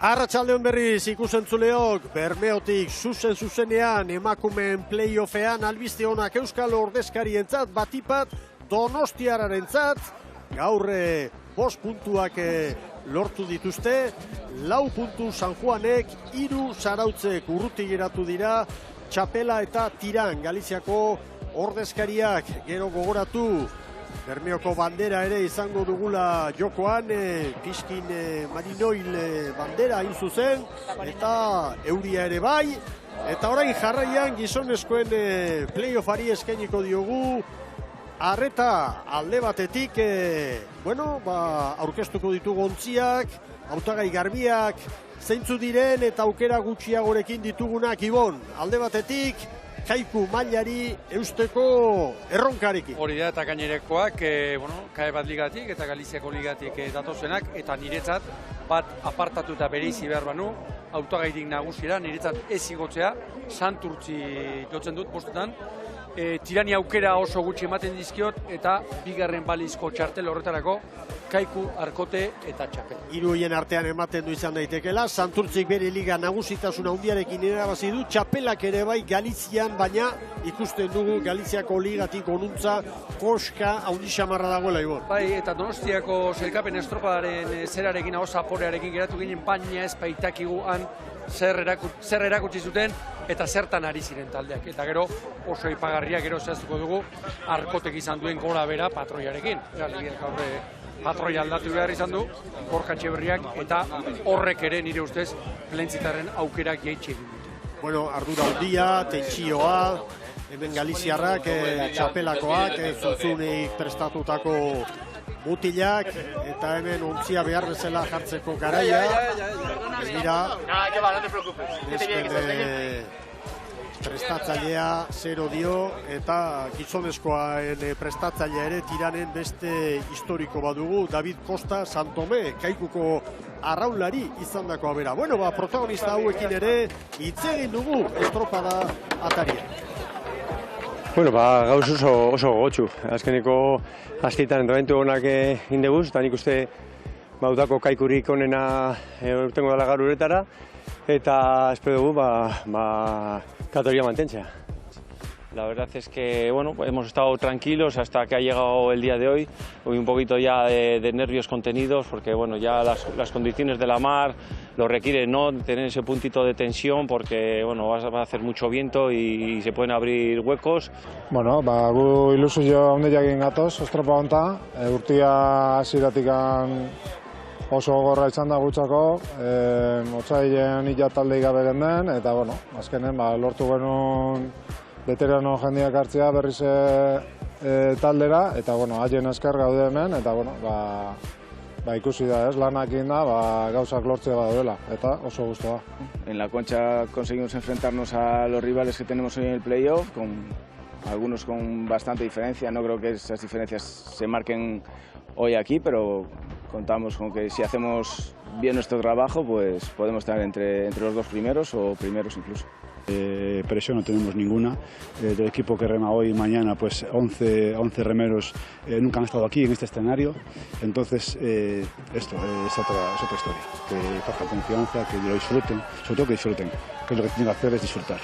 Arratsaldeon berriz ikusentzuleok, Bermeotik zuzenean emakumeen playoffean albiste onak Euskal ordezkarientzat, batipat Donostiararentzat. Gaur 5 puntuak lortu dituzte, 4 puntu San Juanek, 3 Zarautzek urruti geratu dira, txapela eta tiran Galiziako ordezkariak. Gero gogoratu, Bermeoko bandera ere izango dugula jokoan, Piskin Marinoil bandera hain zuzen, eta euria ere bai. Eta orain jarraian gizonezkoen playoffari eskainiko diogu, arreta alde batetik, aurkeztuko ditugu ontziak, hautagai garbiak, zeintzu diren eta aukera gutxiagorekin ditugunak. Ibon, alde batetik, Kaiku mailari eusteko erronkarekin. Hori da, eta gainerekoak, KAE bat ligatik eta Galiziako ligatik datozenak, eta niretzat bat apartatu eta bereizi behar banu, hautagairik nagusira, niretzat ez igotzea, Santurtzi jotzen dut postetan, tirani aukera oso gutxi ematen dizkiot, eta bigarren balizko txartel horretarako, Kaiku, Arkote eta Txapel. Hiru horien artean ematen du izan daitekela, Santurtzik bere liga nagusitasuna handiarekin irabazi du, Txapelak ere bai Galizian, baina ikusten dugu Galiziako ligatik onuntza koska handi xamarra dagoela, Ibon. Bai, eta Donostiako sailkapen estropadaren zerarekin, hau zaporearekin geratu ginen, baina ez baitakigu han zer erakutsi zuten eta zertan ari ziren taldeak. Eta gero oso ipagarria gero zehaztuko dugu Arkotek izan duen gora bera patroiarekin. Patroia aldatu behar izan du, Borja Etxeberriak, eta horrek ere nire ustez Plentzitarren aukerak jaitsi egin dute. Ardura handia, tentsioa, hemen Galiziarrak, txapelakoak, zuzunik prestatutako mutilak, eta hemen ontzia behar bezala jartzeko garaia. Prestatzailea 0 dio, eta gizonezkoaen prestatzailea ere tiranen beste historiko badugu, David Costa Santome, Kaikuko arraunlari izan dakoa bera. Protagonista hauekin ere hitz egin dugu estropada ataria. Gauz oso gogotsu. Azkeneko askitan entrenamentu honak indeguz, eta nik uste bautako Kaikurik onena urtengo dela gaur uretara, eta espero dugu categoría mantentzea. La verdad es que hemos estado tranquilos hasta que ha llegado el día de hoy. Hoy un poquito ya de nervios contenidos porque ya las condiciones de la mar lo requieren, ¿no? Tener ese puntito de tensión porque va a hacer mucho viento y se pueden abrir huecos. Gu ilusio handiak egin gatoz estropa honta, urtia hasieratik oso gogorra izan da gutzako, otsailean illa talde gabe den, eta azkenen lortu genuen veterano jendeak hartzea berriz taldera, eta haien esker gaude hemen, eta ikusi da, lanak egin da, gauzak lortzea baduela, eta oso gustoa. En la Concha conseguimos enfrentarnos a los rivales que tenemos hoy en el playoff, algunos con bastante diferencia. No creo que esas diferencias se marquen hoy aquí, pero contamos con que si hacemos bien nuestro trabajo, pues podemos estar entre los 2 primeros o primeros incluso. Presión no tenemos ninguna. Del equipo que rema hoy y mañana, pues 11 remeros nunca han estado aquí en este escenario. Entonces, esto es otra historia. Que coja confianza, que lo disfruten, sobre todo que disfruten, que lo que tienen que hacer es disfrutar.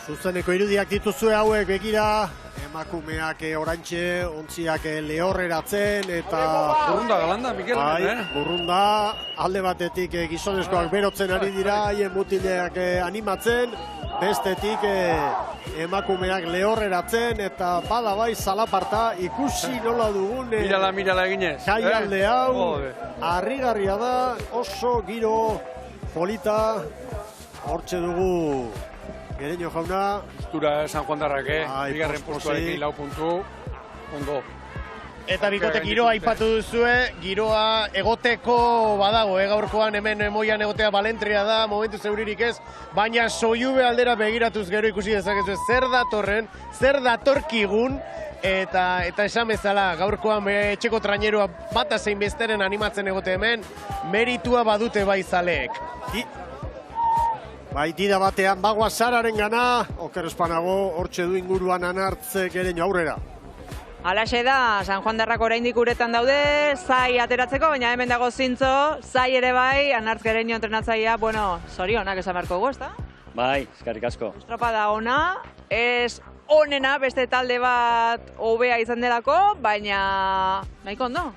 Zuzeneko irudiak dituzue hauek, begira, emakumeak orantxe, ontziak lehorreratzen, eta Burrunda galanda, Mikel. Burrunda, alde batetik gizonezkoak berotzen ari dira, haien mutileak animatzen, bestetik emakumeak lehorreratzen, eta bada bai zalaparta, ikusi nola dugun Mirala eginez. Jaialde hau, harrigarria da, oso giro polita, hortxe dugu Gereño jauna. Gustura San Juan darrake, bigarren postuarekin 4 puntu, ondo. Eta bikote giroa aipatu duzue, giroa egoteko badago, gaurkoan hemen moian egotea balentria da, momentu zeuririk ez, baina Soiube aldera begiratuz gero ikusi dezakezu zer datorren, zer datorkigun, eta esan bezala, gaurkoan etxeko trainerua bata zein besteren animatzen egote hemen, meritua badute bai zaleek. Baitida batean bagoa Sararen gana, oker espanago, hortxe du inguruan anartzek ere aurrera. Alaxe da, San Juan Darrako oraindik uretan daude, zai ateratzeko, baina hemen dago zintzo, zai ere bai, Anartz Gereño entrenatzailea, bueno, zorionak esan beharko dugu, ezta? Bai, eskerrik asko. Estropada ona, ez onena beste talde bat hobea izan delako, baina nahiko ondo.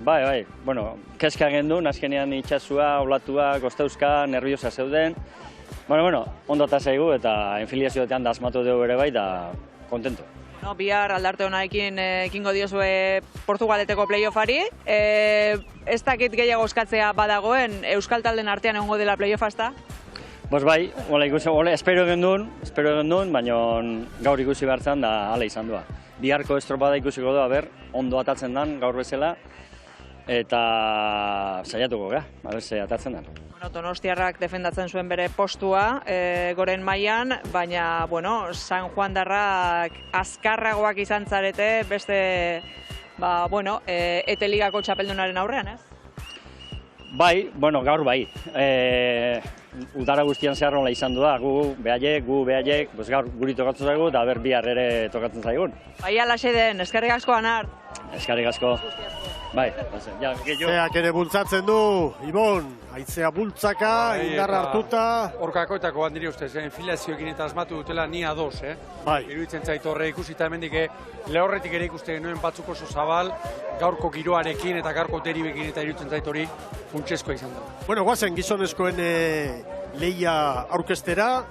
Bai, bueno, kezka gendun, azkenean itxasua, olatua, kostauzka, nerviosa zeuden. Bueno, ondo eta zaigu eta enfiliazioetan da asmatu dugu ere bai, da kontento. No, bihar aldarte honarekin ekingo diozue Portugaleteko playoffari. Ez dakit gehiago eskatzea badagoen, Euskal Talden artean egongo dela playoffa, ezta? Bos bai, espero gendun, baina gaur ikusi behartzen da hala izan doa. Biharko estropada ikusiko doa, ondo atatzen dan gaur bezala, eta saiatuko gara, ze atatzen dan. Donostiarrak defendatzen zuen bere postua goren mailan, baina San Juan Darrak azkarragoak izan zarete beste Ete Ligako txapeldunaren aurrean, ez? Bai, gaur bai. Udara guztian zehar nola izan du da, gu behaiek, gaur guri tokatzen zaigu eta bihar ere tokatzen zaigun. Bai, alaxe den, eskerrik asko, Anart. Eskerrik asko. Bai, Zeak ere bultzatzen du, Ibon, haizea bultzaka, indarra hartuta. Orkakoetako handiri ustez, enfilazioekin eta asmatu dutela ni ados, Bai. Iruditzen zait horre ikusita hemendik lehorretik ere ikuste genuen batzuk oso zabal, gaurko giroarekin eta gaurko deribekin eta iruditzen zait hori funtseskoa izan da. Bueno, guazen gizonezkoen lehia aurkestera,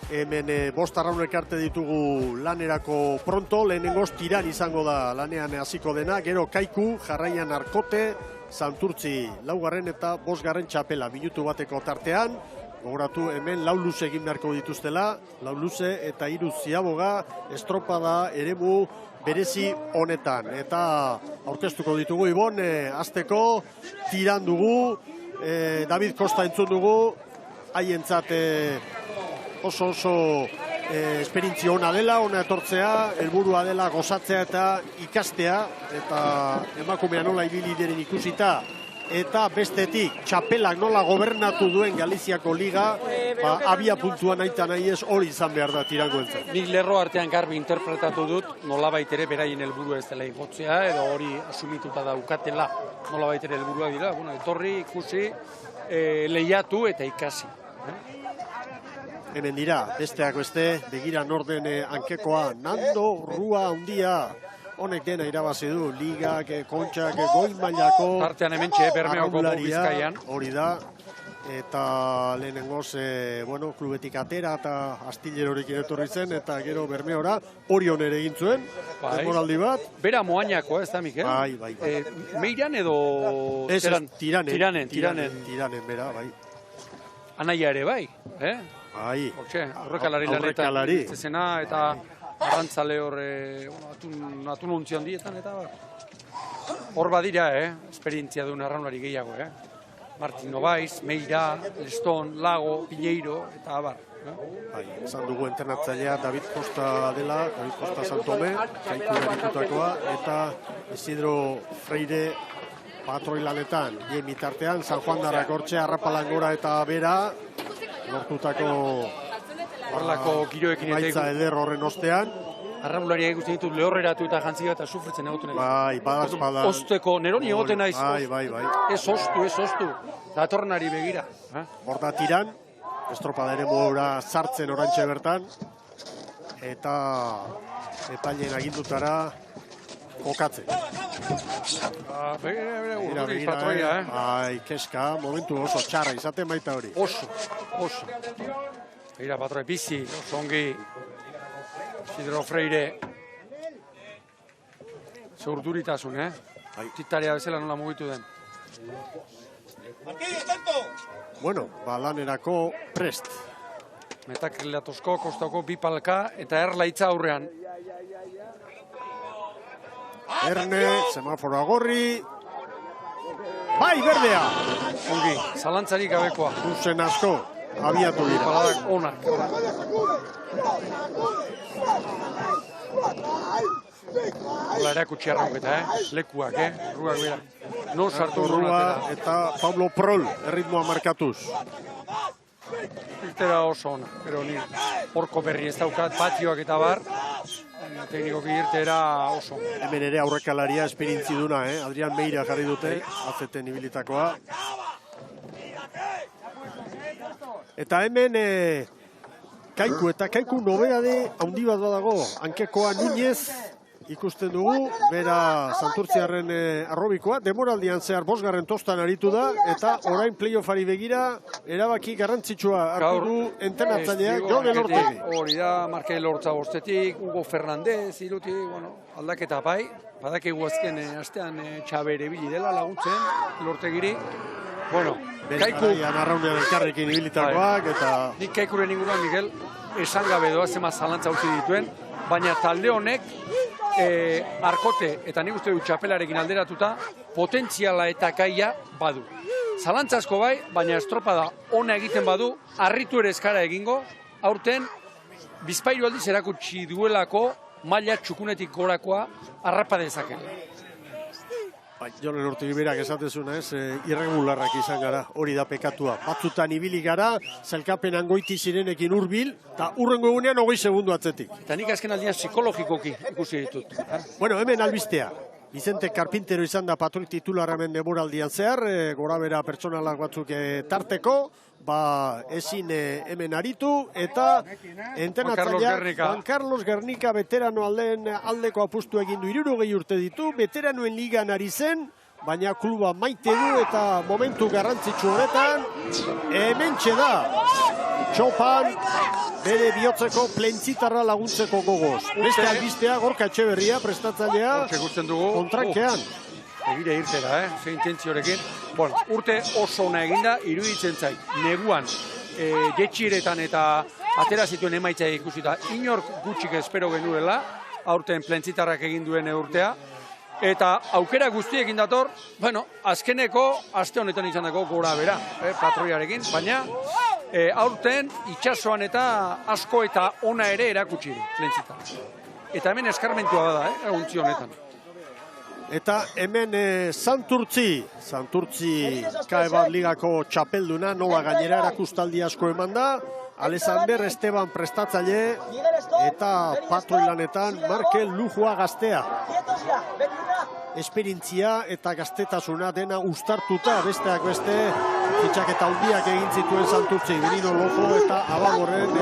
hemen 5 arraunek arte ditugu lanerako pronto, lehenengoz Tiran izango da lanean hasiko dena, gero Kaiku, jarraian Arkote, Santurtzi 4. eta 5. txapela, minutu bateko tartean, gogoratu hemen 4 luze egin beharko dituztela, 4 luze eta 3 ziaboga, estropada eremu berezi honetan, eta aurkeztuko ditugu Ibon, hasteko Tiran dugu, David Costa entzun dugu, haientzat oso esperientzia ona dela, ona etortzea, helburua dela gozatzea eta ikastea, eta emakumea nola ibili diren ikusita, eta bestetik txapelak nola gobernatu duen Galiziako Liga, abia puntua naita nahi ez hori izan behar da Tirangoentzat. Nik lerro artean garbi interpretatu dut, nolabait ere beraien helburua ez dela igotzea, edo hori asumituta daukatela, nolabait ere helburua dira, etorri, ikusi, lehiatu eta ikasi. Hemen dira, besteak beste, begira norden hankekoa, Nando Rua handia, honek dena irabazi du, ligak, kontxak, goi mailako, tartean hementxe, Bermeoko Bizkaian. Hori da, eta lehenengoz, klubetik atera eta astillerorekin etorri zen, eta gero Bermeora, Orion ere egin zuen, demoraldi bat. Bera Moañako, ez da, Mikel? Bai. Meiran edo... Ez, Tiranen, bera, bai. Anaia ere bai, Bai, aurrekalari lanetan zena eta arrantzale horre atun ontzion dietan eta hor badira, esperientzia duen arraunari gehiago, Martin Nobaiz, Meira, Leston, Lago, Piñeiro eta abar. Bai, esan dugu entrenatzailea David Costa dela, David Costa Santome, Kaiku eritutakoa, eta Isidro Freire patroi lanetan, mitartean, San Juan Darrak hortxe, Arrapalangora eta bera, lortutako horrelako giroekin maitza eder horren ostean. Arraunlaria ikusten ditut lehorreratu eta jantzi bat sufritzen egoten naiz. Bai, badaz. Osteko, neroni egoten naiz. Bai. Ez ostu. Datornari begira. Horda Tiran, estropada ere moura sartzen orantxe bertan, eta epaileen agindutara jokatzen. Urduri patroia, Bai, keska, momentu oso txarra izaten baita hori. Oso. Begira, patroia bizi, oso ongi. Isidro Freire. Ze urduritasun, Titaria bezala nola mugitu den. Bueno, lanerako prest. Metakrilatosko, kostako, bipalka eta erlaitza aurrean. Erne, semaforo agorri. Bai, berdea! Ongi, zalantzarik gabekoa. Zuzen asko, abiatu dira. Paladak onak. Hala erakutsi arrauketa, lekuak, ruak bera. No sartu Rua eta Pablo Prol, erritmoa markatuz. Irtera oso ona, pero ni horko berri ez daukat, patioak eta bar. teknikoki irtera oso. Hemen ere aurrekalaria esperientzi duna, Adrian Meira jarri dute, azeten ibilitakoa. Eta hemen Kaiku nobedade handi bat badago, hankekoa Núñez ikusten dugu, bera Santurtziarren arrobikoa, demoraldian zehar 5. tostan aritu da, eta orain playoffari begira, erabaki garrantzitsua hartu du entenatzaileak Jon Elortegi. Hori da, Markel Elortza bostetik, Hugo Fernandez, irutik, aldaketa bai, badakigu azken astean Txaber ebili dela laguntzen, Elortegiri. Kaiku arraunean elkarrekin ibilitakoak, eta... Nik Kaikuren inguruan, Miguel, esan gabe doa zema zalantza utzi dituen, baina talde honek Arkote eta nik uste du txapelarekin alderatuta potentziala eta kaia badu. Zalantzazko bai, baina estropada ona egiten badu, harritu ere eskara egingo, aurten bizpairu aldiz erakutsi duelako maila txukunetik gorakoa harrapa dezakela. Jon Elortegi berak esatezuna irregularrak izan gara, hori da pekatua. Batzutan ibili gara, zelkapenan goiti zirenekin hurbil, eta hurrengo egunean 20 segundu atzetik. Eta nik azken aldian psikologikoki ikusi ditut. Bueno, hemen albistea. Vicente Carpintero izan da patroi titular hemen demoraldian zehar, gorabera pertsonalak batzuk tarteko, ezin hemen aritu, eta entenatzaileak Juan Carlos Gernika veterano aldeko apustu egin du, 60 urte ditu, veteranoen ligan ari zen, baina kluba maite du eta momentu garrantzitsu honetan, hementxe da, txopan, bere bihotzeko plentzitarra laguntzeko gogoz. Beste albistea, Gorka Etxeberria, prestatzailea, kontrankean. Egire irtera, ze intentziorekin. Urte oso ona eginda, iruditzen zait, neguan, jetxiretan eta atera zituen emaitza ikusita, inork gutxik espero genuela, aurten plentzitarrak egin duen urtea, eta aukera guztiekin dator, azkeneko, aste honetan izan dago gora bera, patroiarekin, baina aurten itxasoan eta asko eta ona ere erakutsi du, plentzitarrak. Eta hemen eskarmentua da, eguntzi honetan. Eta hemen Santurtzi Kaebat Ligako txapelduna, nola gainera erakustaldi asko eman da, Alexander Esteban prestatzaile eta patroilanetan Markel Lujua gaztea. Esperientzia eta gaztetasuna dena ustartuta, besteak beste, fitxaketa handiak egin zituen Santurtzi, Benino Lojo eta Abagorren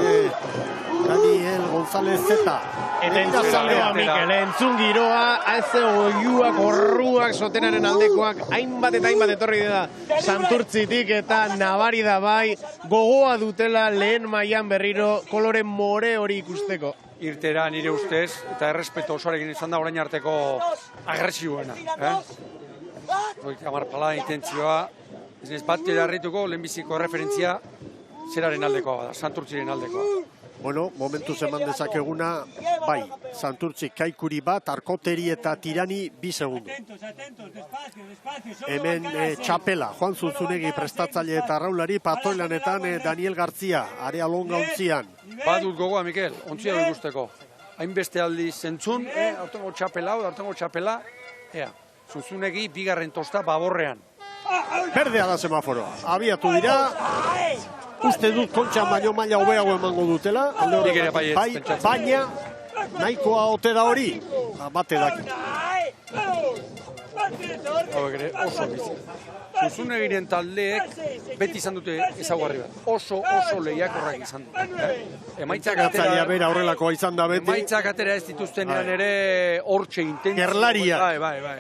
Daniel González Zeta. Eta entzungiroa, Mikel, entzun giroa, alze oiuak, horruak, sotenaren aldekoak, hainbat eta hainbat etorri da Santurtzitik eta nabari da bai, gogoa dutela lehen mailan berriro kolore more hori ikusteko. Irtera nire ustez, eta errespeto osoarekin izan da orain arteko agresiboena. Amarpala intentzioa, ez bat harrituko lehenbiziko referentzia zeraren aldekoa bada, Santurtziren aldekoa. Momentu zeman dezakeguna, bai, Santurtzi Kaikuri bat, Arkoteri eta Tirani 2 segundu. Hemen txapela, Juan Zunzunegi prestatzaile eta arraulari, patroilanetan Daniel Gartzia, area longa ontzian. Badut gogoa, Mikel, ontzia ikusteko. Hainbeste aldi zentzun, aurtengo txapela, Zunzunegi 2. tosta baborrean. Berdea da semaforoa, abiatu dira, uste dut kontxan baino maila hobeago emango dutela, baina nahikoa ote da hori, bate daki. Oso bizi. Zunzunegiren taldeek beti izan dute ezaugarri bat. Oso lehiakorrak izan dute. Emaitzak atera ez dituztenean ere hortxe intentzio. Gerlaria. Bai.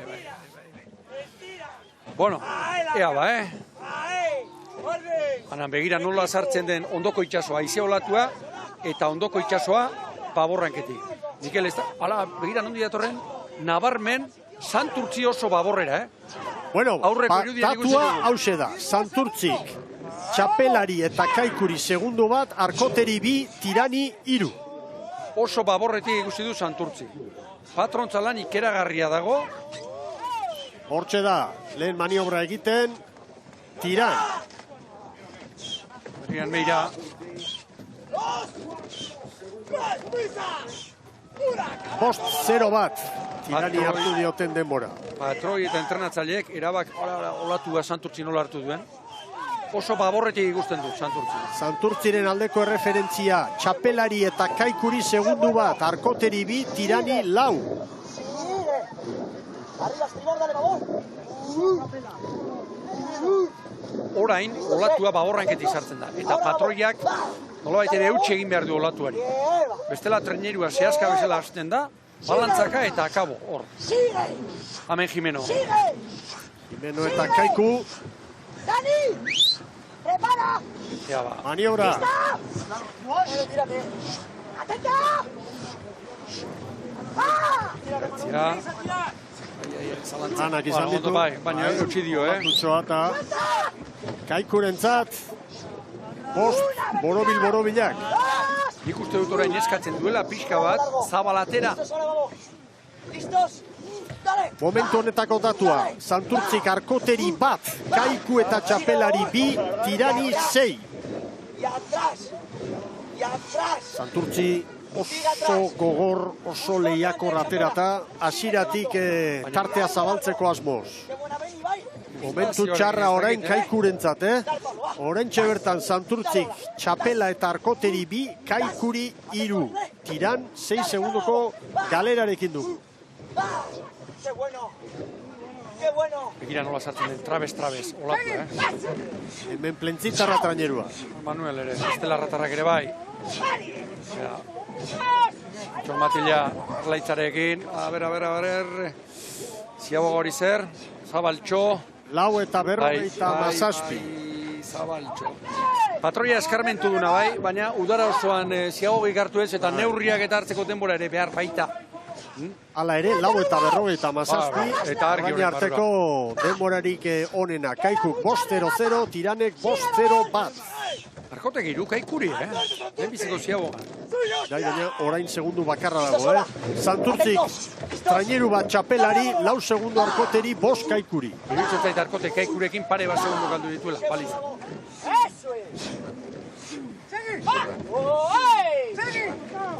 Bueno, ea ba, Baina begira nola sartzen den ondoko itxasoa, aizea olatua eta ondoko itxasoa baborranketik. Mikel, begira nondi datorren, nabarmen Santurtzi oso baborrera, datua hause da, Santurtzik, txapelari eta Kaikuri segundu bat, Arkoteri 2, Tirani 3. Oso baborretik ikusi du Santurtzi. Patrontzalan ikeragarria dago. Hortxe da, lehen maniobra egiten, Tiran. Adrian Meira. Post 0 bat, Tirani hartu dioten denbora. Patroi eta entrenatzaileek erabak olatua Santurtzi nola hartu duen. oso baborretik ikusten du Santurtzi. Santurtziren aldeko erreferentzia, txapelari eta kaikuri segundu bat, arkoteri 2, tirani 4. Orain, olatua baborranketik sartzen da. Eta patroiak nolabait ere eutsi egin behar du olatuari. Bestela trenerua zehazka bezala hasten da, balantzaka eta akabo, hor. Hemen Jimeno. Jimeno eta kaiku. Maniobra. Anak izan ditu. Baina eutsi dio, Eta kaikurentzat, borobilak. Nik uste dut orain eskatzen duela pixka bat, zabalatera. Momentu honetako datua, Santurtzik arkoteri 1, kaiku eta txapelari 2, tirani 6. Santurtzi oso gogor, oso lehiakor aterata, hasieratik tartea zabaltzeko asmoz. Momentu txarra orain kaikurentzat, Oraintxe bertan Santurtzik txapela eta arkoteri 2, kaikuri 3. Tiran 6 segundoko galerarekin dugu. Begira nola sartzen den, trabez, olatu, Hemen plentzitarra trainerua. Manuel ere, Estela Ratarrak ere bai. Txon Matila arlaitzarekin, a ber, ziago hori zer, Zabaltxo. 4 eta 47. Zabaltxo. Patroia eskarmentu duna bai, baina udara osoan ziago gikartu ez eta neurriak eta hartzeko denbora ere behar baita. Hala ere, 4 eta 47, eta argi baina arteko denborarik onena. Kaikuk 5-0-0, tiranek 5-0-1. Arkotek 3, kaikuri, lehenbiziko ziagoa. Baina orain segundu bakarra dago, Santurtzik traineru bat txapelari, 4 segundu arkoteri, 5 kaikuri. Iruditzen zait arkotek kaikurekin pare bat segundu galdu dituela, baliz.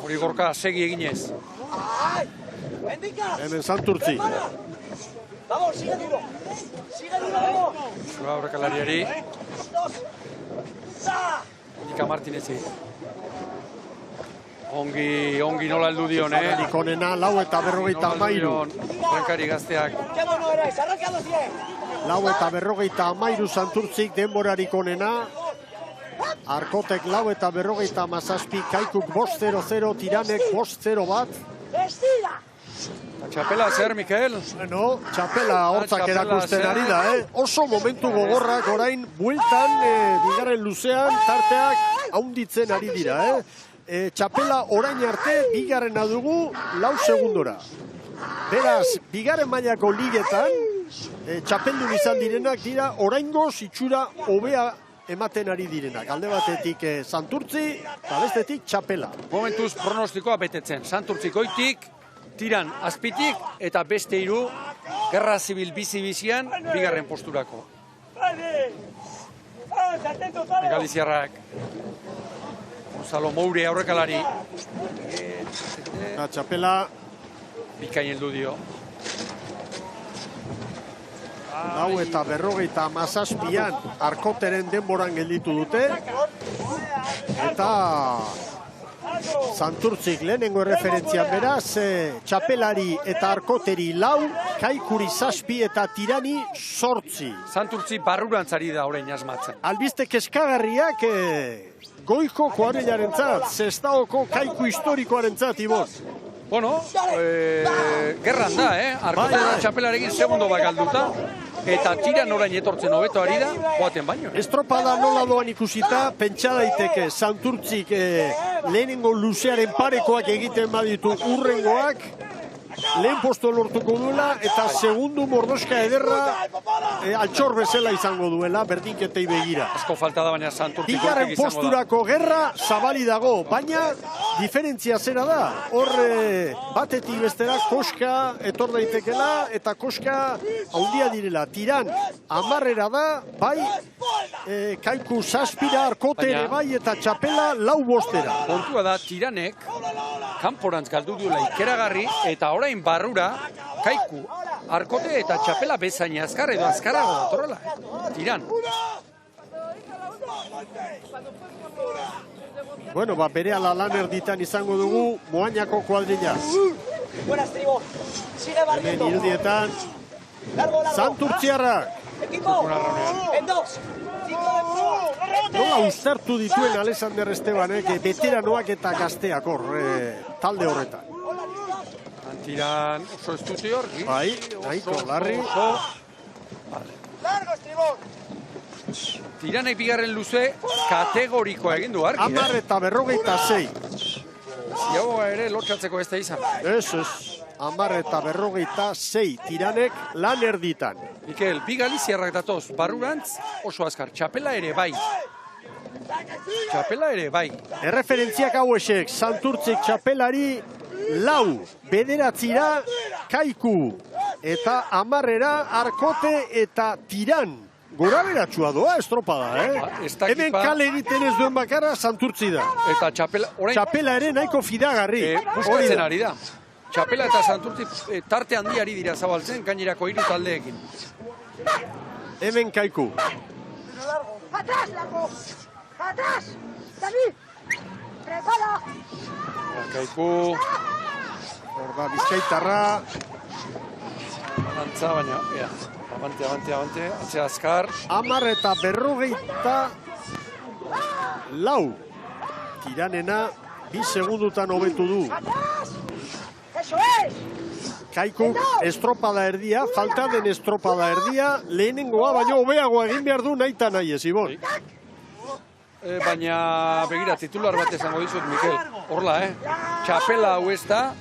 Hori gorka, segi eginez. Hemen Santurtzi. Zua aurrekalariari. Nika Martinezi. Ongi nola heldu dion, Ikonena 4 eta 53. Rankari gazteak. 4 eta 53 Santurtzik denborarik onena. Arkotek 4 eta 57, kaikuk 5-0-0, tiranek 5-0-1. Txapela zer, Mikel? Bueno, txapela hortzak erakusten ari da, Oso momentu gogorrak orain bueltan, bigarren luzean, tarteak haunditzen ari dira, Txapela orain arte, bigarrena dugu, 4 segundora. Beraz, bigarren mailako ligetan, txapeldun izan direnak dira, oraingoz itxura hobea ematen ari direnak. Alde batetik Santurtzi, eta bestetik txapela. Momentuz pronostikoa betetzen. Santurtzi goitik, tiran azpitik, eta beste 3, gerra zibil bizi-bizian, bigarren posturako. Galiziarrak. Gonzalo Moure aurrekalari. Txapela. Bikain heldu dio. 4 eta 57 arkoteren denboran gelditu dute. Eta Santurtzik lehenengo erreferentzian beraz, txapelari eta arkoteri 4, kaikuri 7 eta tirani 8. Santurtzi barrurantzari da orain asmatzen. Albiste keskagarriak goiko kuadrilarentzat, Sestaoko kaiku historikoarentzat, Ibon. Bueno, gerran da, Arkotera txapelarekin segundo bat galduta, eta tiran orain etortzen hobeto ari da, joaten baino. Estropada nola doan ikusita, pentsa daiteke Santurtzik lehenengo luzearen parekoak egiten baditu urrengoak, lehen posto lortuko duela, eta segundu mordoska ederra altxor bezala izango duela, berdinketei begira. Asko falta da, baina Santurtzik bigarren posturako gerra zabali dago, baina diferentzia zera da. Hor batetik bestera koska etor daitekela, eta koska handia direla. Tiran, 10 da, bai, kaiku 7 arkotere bai, eta txapela 4. Kontua da, tiranek, kanporantz galdu duela ikeragarri, eta orain barrura, kaiku, arkote eta txapela bezain azkar edo azkarago datorrela. Tiran. Bueno, bere ala lan erditan izango dugu Moañako kuadrilla. Hemen irudietan Santurtziarrak. Nola uztartu dituen Alexander Estebanek veteranoak eta gazteak talde horretan. Antiran oso ez dute hor. Bai, nahiko larri. Tiranek bigarren luze kategorikoa egin du argi. 10:46. Ziagoa ere lotxatzeko ez da izan. Ez. 10:46 Tiranek lan erditan. Mikel, bi galiziarrak datoz, barrurantz oso azkar. Txapela ere bai. Erreferentziak hauesek, Santurtzik txapelari 4, 9 Kaiku eta 10 Arkote eta Tiran. Gora beratsua doa estropada, Hemen kale egiten ez duen bakarra Santurtzi da. Eta txapela ere nahiko fidagarri. Buskatzen ari da. Txapela eta Santurtzi tarte handiari dira zabaltzen, gainerako 3 taldeekin. Hemen Kaiku. Kaiku. Hor da Bizkaitarra. Antza, baina, abante, atzea azkar. 10:44 Tiranena 2 segundutan hobetu du. Kaiku estropada erdia, falta den estropada erdia, lehenengoa baino hobeagoa egin behar du nahi eta nahi ez, Ibon. Baina, begira, titular bat esango dizut, Mikel. Horla, Txapela hau ez da,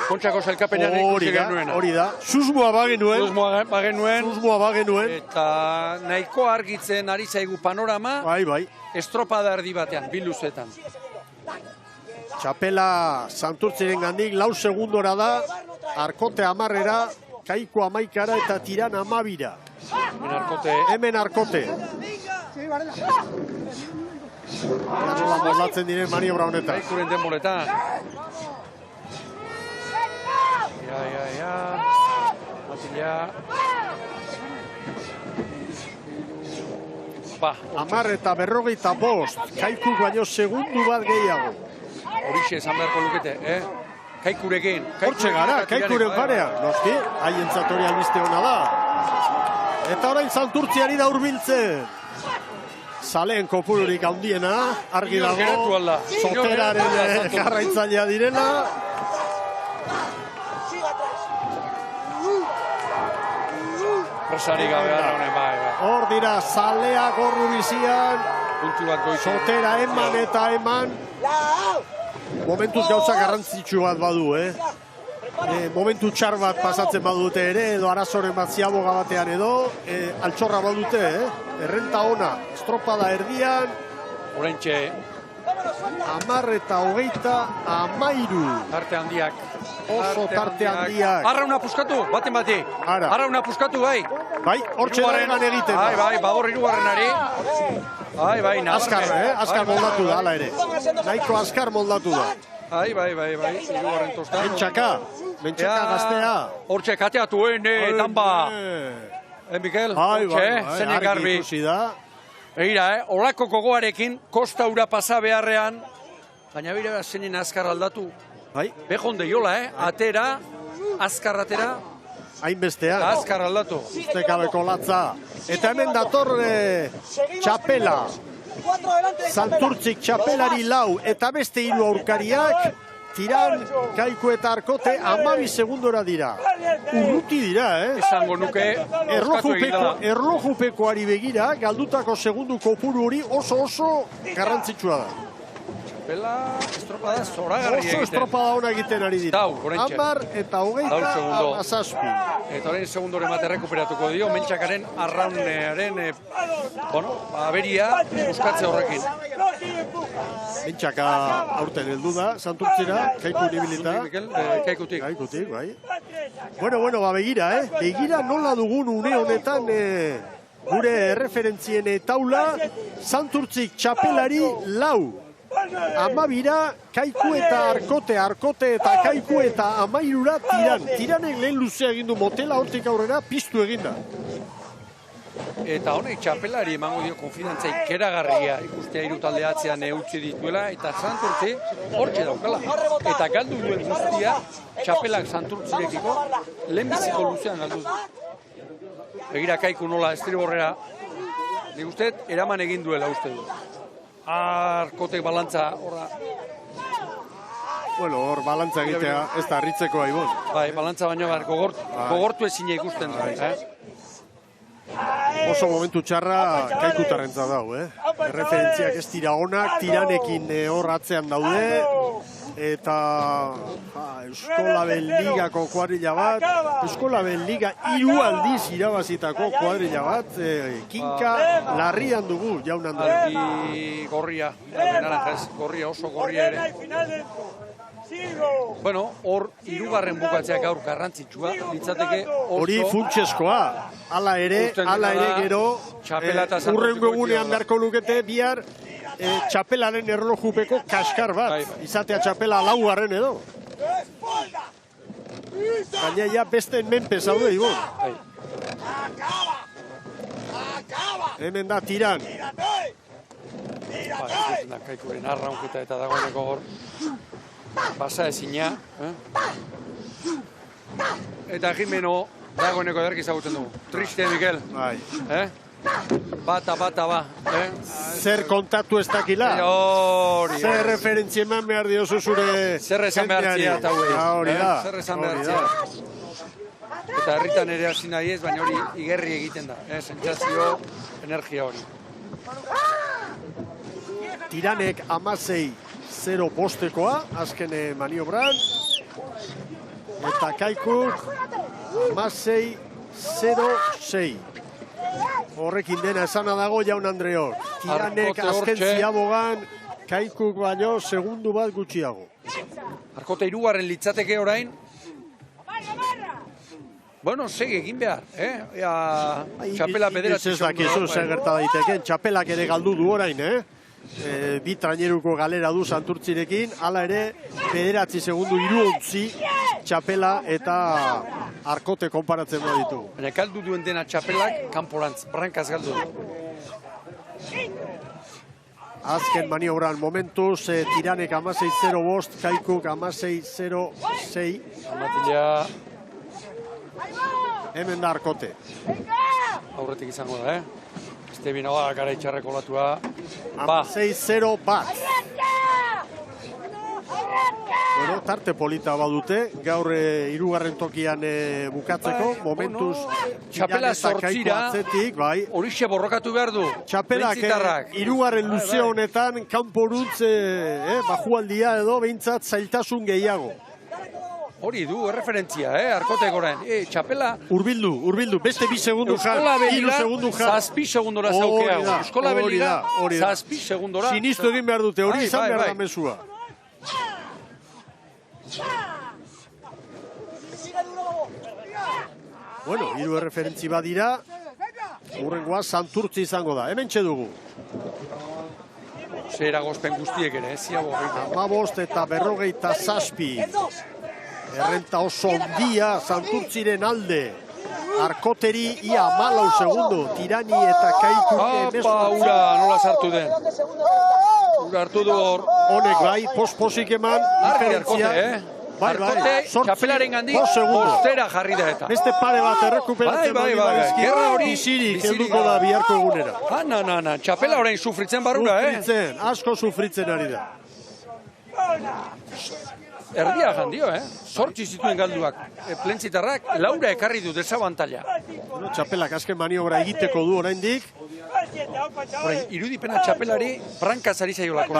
Kontxako sailkapenean ikusi genuena. Hori da, susmoa bagenuen. Eta nahiko argitzen ari zaigu panorama, Bai. estropada erdi batean, 2 luzetan. Txapela Santurtziren gandik 4 segundora da, Arkote 10, Kaiku 11 eta Tiran 12. Hemen Arkote. Nola moldatzen diren maniobra honetan. Kaikuren denboletan. Matila. 10:45, Kaiku baino segundu bat gehiago. Horixe esan beharko lukete, Kaikurekin. Hortxe gara, Kaikuren parean. Noski, haientzat hori albiste hona da. Eta orain Santurtziari da hurbiltzen. Zaleen kopururik handiena, argi dago, Soteraren jarraitzailea direla. Presari gabe honen, bai. Hor dira, Zaleak horru bizian, Sotera eman eta eman. Momentuz gauza garrantzitsu bat badu, Momentu txar bat pasatzen badute ere, edo arazoren bat ziaboga batean edo, altxorra badute, Errenta ona, estropada erdian. Horentxe. 10:23. Tarte handiak. Oso tarte handiak. Arrauna puskatu, baten bati. Arrauna puskatu, bai. Bai, hortxe da egan egiten. Bai, babor 3. Bai, azkar moldatu da, ala ere. Nahiko azkar moldatu da. Bai, 3. tostan. Mentxaka gaztea. Hortxe, kateatuen, danba. Mikel, zenek garbi. Egira, olako gogoarekin, kosta ura pasa beharrean, baina bera zenen azkar aldatu. Bejonde jola, atera, azkar atera. Hainbestean. Azkar aldatu. Ustekabeko latza. Eta hemen dator txapela. Santurtzik txapelari 4 eta beste 3 aurkariak. Tiran, Kaiku eta Arkote 12 segundora dira. Urruti dira, Esango nuke, erlojupekoari begira, galdutako segundu kopuru hori oso garrantzitsua da. Txapela, estropada zoragarri egiten. Oso estropada ona egiten ari dira. 10:27. Eta horrein segundore mate rekuperatuko dio, Mentxakaren arraunearen, aberia buskatze horrekin. Mentxaka aurten heldu da, Santurtzira, Kaiku nibilita. Kaikutik. Kaikutik, bai. Bueno, begira, Begira nola dugun une honetan gure erreferentzien taula, Santurtzik txapelari 4. 12 Kaiku eta Arkote eta Kaiku eta 13 Tiran. Tiranek lehen luzea egin du motela, hortik aurrera piztu eginda. eta honek txapelari emango dio konfidantza ikeragarria ikustea hiru talde atzean utzi dituela, eta Santurtzi hortxe daukala. Eta galdu duen guztia, txapelak Santurtzirekiko lehenbiziko luzean galdu du. Begira Kaiku nola estriborrera, nik uste, eraman egin duela uste du. Arkotek balantza horra. Bueno, hor balantza egitea ez da harritzeko Aibon. Bai, balantza baino gogortu ezina ikusten da. Oso momentu txarra Kaikutarrentza dau, Erreferentziak ez dira onak, tiranekin hor atzean daude, eta Euskolabel Ligako kuadrilla bat, Euskolabel Liga 3 aldiz irabazitako kuadrilla bat, kinka larrian dugu, jaun Andre. Argi gorria, gorria, oso gorria ere. Bueno, hor hirugarren bukatzeak gaur garrantzitsua, litzateke oso... Hori funtsezkoa, hala ere gero, urrengo egunean beharko lukete bihar txapelaren erlojupeko kaskar bat, izatea txapela 4. edo. Baina ja beste menpe zaude, Ibon. Hemen da tiran. Ikusten da Kaikuren arraunketa eta dagoeneko hor. Pasa ezina. Eta Jimeno dagoeneko ederki zagutzen dugu. Triste, Mikel. Bata, ba. Zer kontatu ez dakila? Zer referentzia eman behar diozu zure... Zer esan behartzia eta hori da. Zer esan behartzia. Eta herritan ere hasi nahi ez, baina hori igerri egiten da. Sentsazio, energia hori. Tiranek 16-0 postekoa, azken maniobran. Eta Kaikuk 16-0-6. Horrekin dena esana dago jaun Andreok. Tiranek azken ziabogan, Kaikuk baino segundu bat gutxiago. Arkote 3. litzateke orain. Bueno, segi egin behar, Txapela bederatzi segundu. Ez dakizu zer gerta daiteken, txapelak ere galdu du orain, Bi traineruko galera du Santurtzirekin, hala ere bederatzi segundu 3 txapela eta Arkote konparatzen baditu. Baina galdu duen dena txapelak kanporantz, brankaz galdu du. Azken maniobran momentuz, Tiranek 16-0-5, Kaikuk 16-0-6. Amatila... Hemen da Arkote. Aurretik izango da, Este binagoa gara itxarreko latua. 16-0 bat. Bueno, tarte polita badute, gaur 3. tokian bukatzeko, momentuz txapela zortzira, horixe borrokatu behar du. Txapelak 3. luze honetan, kanporutz bajualdia edo behintzat zailtasun gehiago. Hori du, erreferentzia, Arkotek orain. Txapela... Urbildu, beste 2 segundu jar, 3 segundu jar. 6 segundora zaukea. Euskola Beliga, 6 segundora. Sinistu egin behar dute, hori izan behar da mesua. Bueno, 3 erreferentzi badira. Urrengoa Santurtzi izango da. Hemen txedugu. Zera gozpen guztiek ere, ziago. 15 eta 57. Errenta oso ondia Santurtziren alde. Arkoteri ia 14 segundu. Tirani eta Kaikuk emezko. Ura, nola sartu den. Ura hartu du hor. Honek bai, posik eman. Arkote, Arkote, txapelaren gandik, postera jarri da eta. Beste pare bat errekuperatzen bali barizki. Gerra hori. Bizirik helduko da biharko egunera. Na, txapela orain sufritzen barrura, Sufritzen, asko sufritzen ari da. Erdia jandio, Zortzi zituen galduak. Plentzitarrak, Laura ekarri du desabantalla. Txapelak azken maniobra egiteko du oraindik. Irudipena txapelari brankazari zaiolako.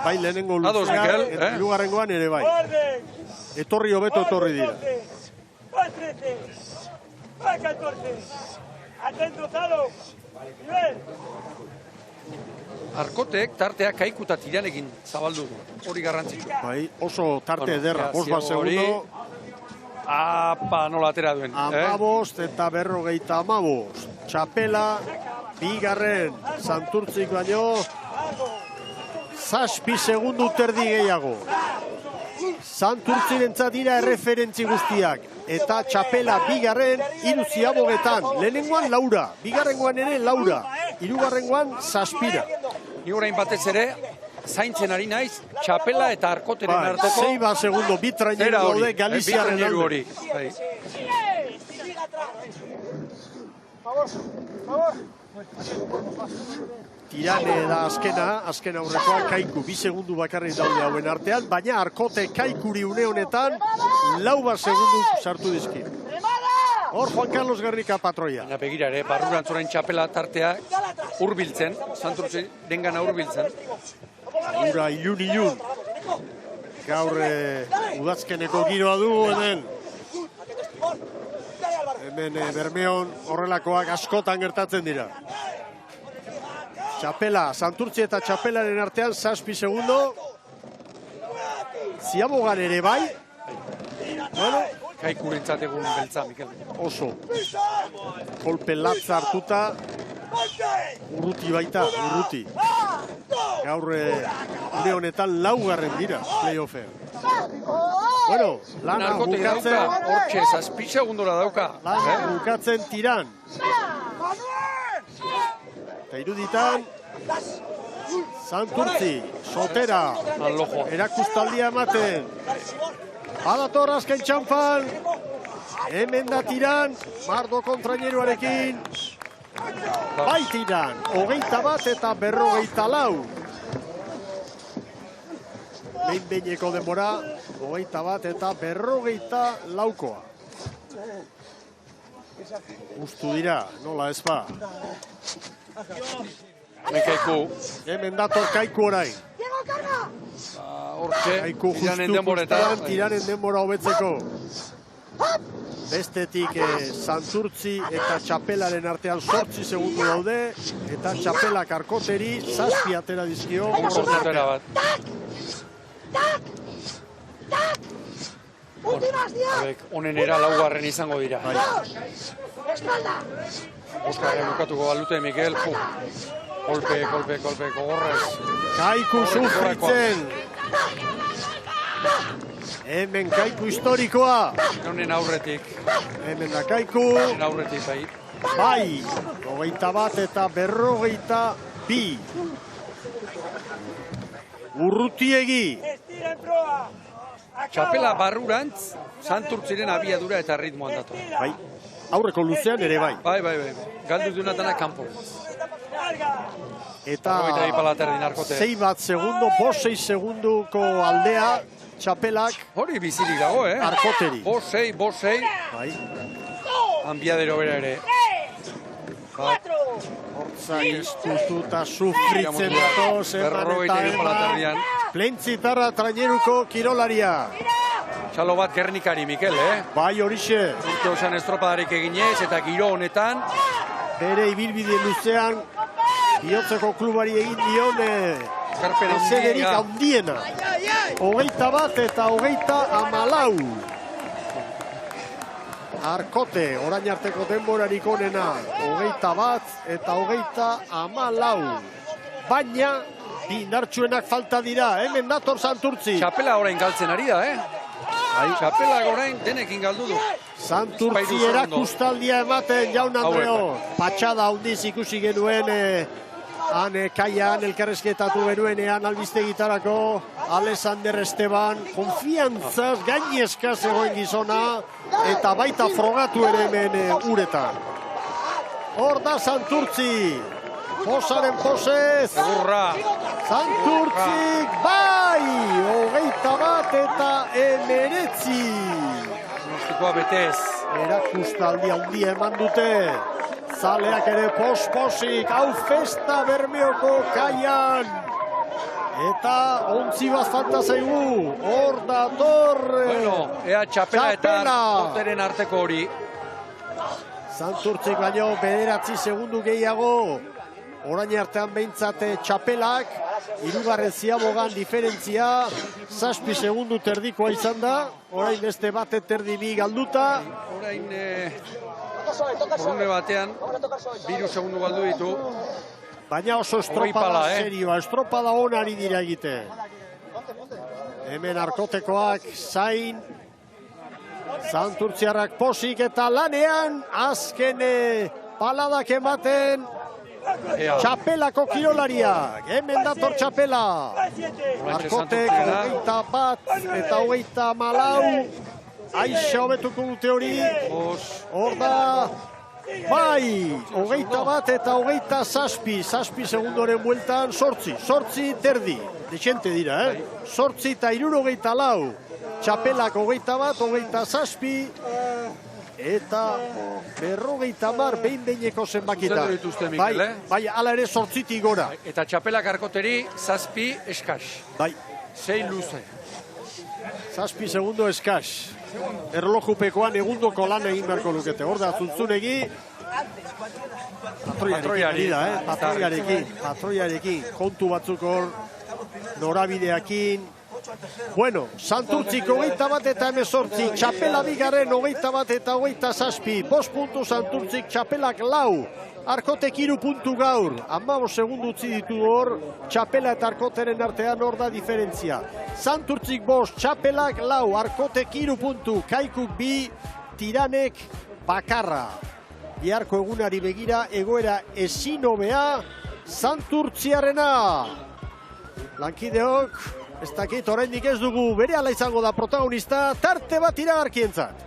Bai, lehenengo luzean, eta 3. ere bai. Etorri hobeto etorri dira. Arkotek tartea Kaiku eta Tiranekin zabaldu du. Hori garrantzitsu. Bai, oso tarte ederra, 5 segundo. Nola atera duen. 15 eta 55. Txapela, 2. Santurtzik baino. 7 segundu terdi gehiago. Santurtzirentzat dira erreferentzi guztiak. eta txapela bigarren, hiru ziabogetan. Lehenengoan Laura, bigarrengoan ere Laura, hirugarrengoan Zazpira. Ni orain batez ere, zaintzen ari naiz, txapela eta arkoteren arteko... 6 segundo, bi traineru daude Galiziaren alde. Tirane da azken aurrekoa Kaiku, 2 segundu bakarrik daude hauen artean, baina Arkote Kaikuri une honetan, 4 segundu sartu dizki. Hor Juan Carlos Gernika patroia. Baina begira ere, barrurantzurain txapela tartea hurbiltzen, Santurtzi dengana hurbiltzen. Ura ilun. Gaur udazkeneko giroa du, hemen Bermeon horrelakoak askotan gertatzen dira. Txapela, Santurtzi eta txapelaren artean 7 segundo. Ziabogan ere bai. Bueno, Kaikurentzat egun beltza, Mikel. Oso. Kolpe latza hartuta. Urruti baita, urruti. Gaur une honetan 4. dira, playoffean. Bueno, lana bukatzen. Hortxe, 7 segundora dauka. Lana bukatzen tiran. Eta iruditan, Santurtzi, Sotera, erakustaldia ematen. Badator azken txanpan, hemen da tiran, Mardo kontraineruarekin. Bai tiran, 21 eta 54. Behin-behineko denbora, 21 eta 54koa. Ustu dira, nola ez ba. Kaiku. Hemen dator Kaiku orain. Hortxe, tiranen denboretan. Tiranen denbora hobetzeko. Bestetik Santurtzi eta txapelaren artean 8 segundu daude. Eta txapelak Arkoteri 7 atera dizkio. Honenera 4. izango dira. Oskarren ukatuko balute, Mikel. Kolpe, gogorrez. Kaiku sufritzen. Hemen Kaiku historikoa. Honen aurretik. Hemen da Kaiku. Honen aurretik, bai. Bai, 21 eta 52. Urrutiegi. Txapela barrurantz, Santurtziren abiadura eta ritmoan datu. Bai, aurreko luzean ere bai. Bai. Galdu dunatana kanpo. Eta 6 segundo, 6 segunduko aldea, txapelak. Hori bizirik dago, Arkoteri. 5-6. Bai. Anbiadero bera ere. Hortza iztututa sufritzen datoz, eman Plentzitarra traineruko kirolaria. Txalo bat Gernikari, Mikel, Bai, horixe. Urte osan estropadarik eginez eta giro honetan. Bere ibilbide luzean, bihotzeko klubari egin dion ezederik handiena. 21 eta 24. Arkote, orain arteko denborarik onena, 21 eta 24. Baina, indartsuenak falta dira, hemen dator Santurtzi. Txapela orain galtzen ari da, Txapela orain denekin galdu du. Santurtzi erakustaldia ematen, jaun Andreo. Patxada handiz ikusi genuen, han kaian elkarrezketatu genuenean albistegitarako Alexander Esteban, konfiantzaz gainezka zegoen gizona, eta baita frogatu ere hemen uretan. Hor da Santurtzi, posaren posez. Egurra. Santurtzik, bai! 21 eta 19. Nostikoa betez. Erakustaldi handia eman dute. Zaleak ere posposik, hau festa Bermeoko kaian. Eta ontzi bat falta zaigu. Hor dator. Bueno, ea txapela eta Arkoteren arteko hori. Santurtzik baino 9 segundu gehiago. Orain artean behintzat txapelak, 3. ziabogan diferentzia, 7 segundu terdikoa izan da, orain beste bate terdi bi galduta. Orain Horune batean, 2 segundu galdu ditu. Baina oso estropada serioa, estropada onari dira egite. Hemen Arkotekoak zain, Santurtziarrak posik eta lanean, azken paladak ematen, txapelako kirolariak, hemen dator txapela. Arkotek 21 eta 24, Aixa hobetuko dute hori, hor da, bai, 21 eta 27 segundoren bueltan, sortzi terdi, dexente dira, 8 eta 64, txapelak 21, 27, eta 50 behin-behineko zenbakita. Bai, ala ere 8 gora. Eta txapelak arkoteri 7 eskas. Bai. 6 luze. 7 segundo eskas. Erlojupekoan egundoko lan egin beharko lukete. Hor da, Zuntzunegi, patroiarekin, kontu batzuk hor, norabideakin. Bueno, Santurtzik 21 eta 18, txapela bigarren 21 eta 27, 5 puntu Santurtzik, txapelak 4. Arkotek 3 puntu gaur, 15 segundu utzi ditu hor, txapela eta arkoteren artean hor da diferentzia. Santurtzik 5, txapelak 4, arkotek 3 puntu, Kaikuk 2, Tiranek bakarra. Biharko egunari begira, egoera ezin hobea, Santurtziarrena. Lankideok, ez dakit, oraindik ez dugu, berehala izango da protagonista, tarte bat iragarkientzat.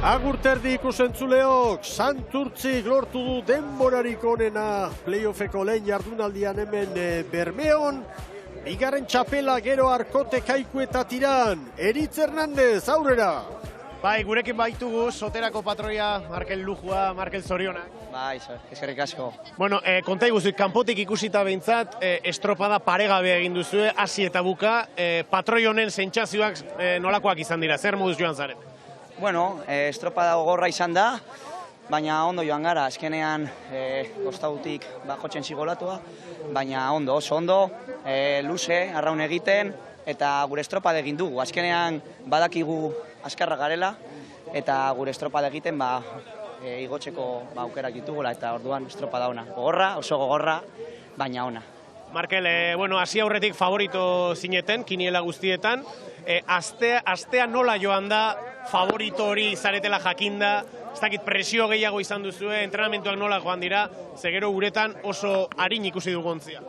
Agurterdi ikusentzuleok, Santurtzik lortu du denborarik onena playoffeko lehen jardunaldian hemen Bermeon. Bigarren txapela gero Arkote, Kaiku eta Tiran. Eritz Hernandez, aurrera. Bai, gurekin baitugu, Soterako patroia, Markel Lujua, Markel Zorionak. Bai, eskerrik asko. Bueno, konta iguzuik, kanpotik ikusita behintzat, estropada paregabe egin duzue, hasi eta buka, patroi honen sentsazioak nolakoak izan dira, zer moduz joan zaren? Bueno, estropada gogorra izan da, baina ondo joan gara, azkenean kostautik jotzen zigolatua, baina ondo, oso ondo, luze, arraun egiten, eta gure estropada egin dugu. Azkenean badakigu azkarra garela, eta gure estropada egiten igotzeko aukerak ditugula, eta orduan estropada ona. Gogorra, oso gogorra, baina ona. Markel, bueno, hasi aurretik favorito zineten, kiniela guztietan, astea nola joan da, favorito hori zaretela jakinda, ez dakit presio gehiago izan duzue, entrenamentuak nola joan dira, zegero uretan oso harin ikusi dugu ontzia.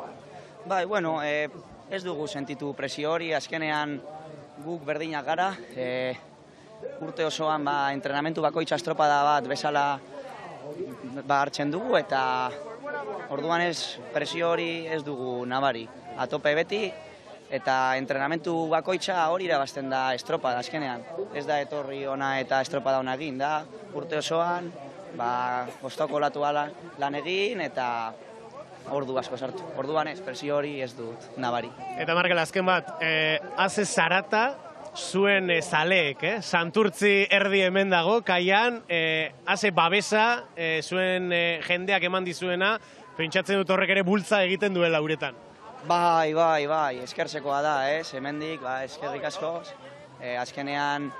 Bai, bueno, ez dugu sentitu presio hori, azkenean guk berdinak gara, urte osoan entrenamentu bakoitza estropada bat bezala hartzen dugu, eta orduan ez presio hori ez dugu nabari. Atope beti, eta entrenamentu bakoitza hori irabazten da estropada azkenean. Ez da etorri ona eta estropada ona egin da, urte osoan, kostauko latua lan egin eta ordu asko sartu. Orduan ez, presio hori ez dut nabari. Eta Markel, azken bat, haze zarata zuen zaleek, Santurtzi erdi hemen dago, kaian, haze babesa zuen jendeak eman dizuena, pentsatzen dut horrek ere bultza egiten duela uretan. Bai, eskertzekoa da, hemendik, eskerrik asko. Azkenean,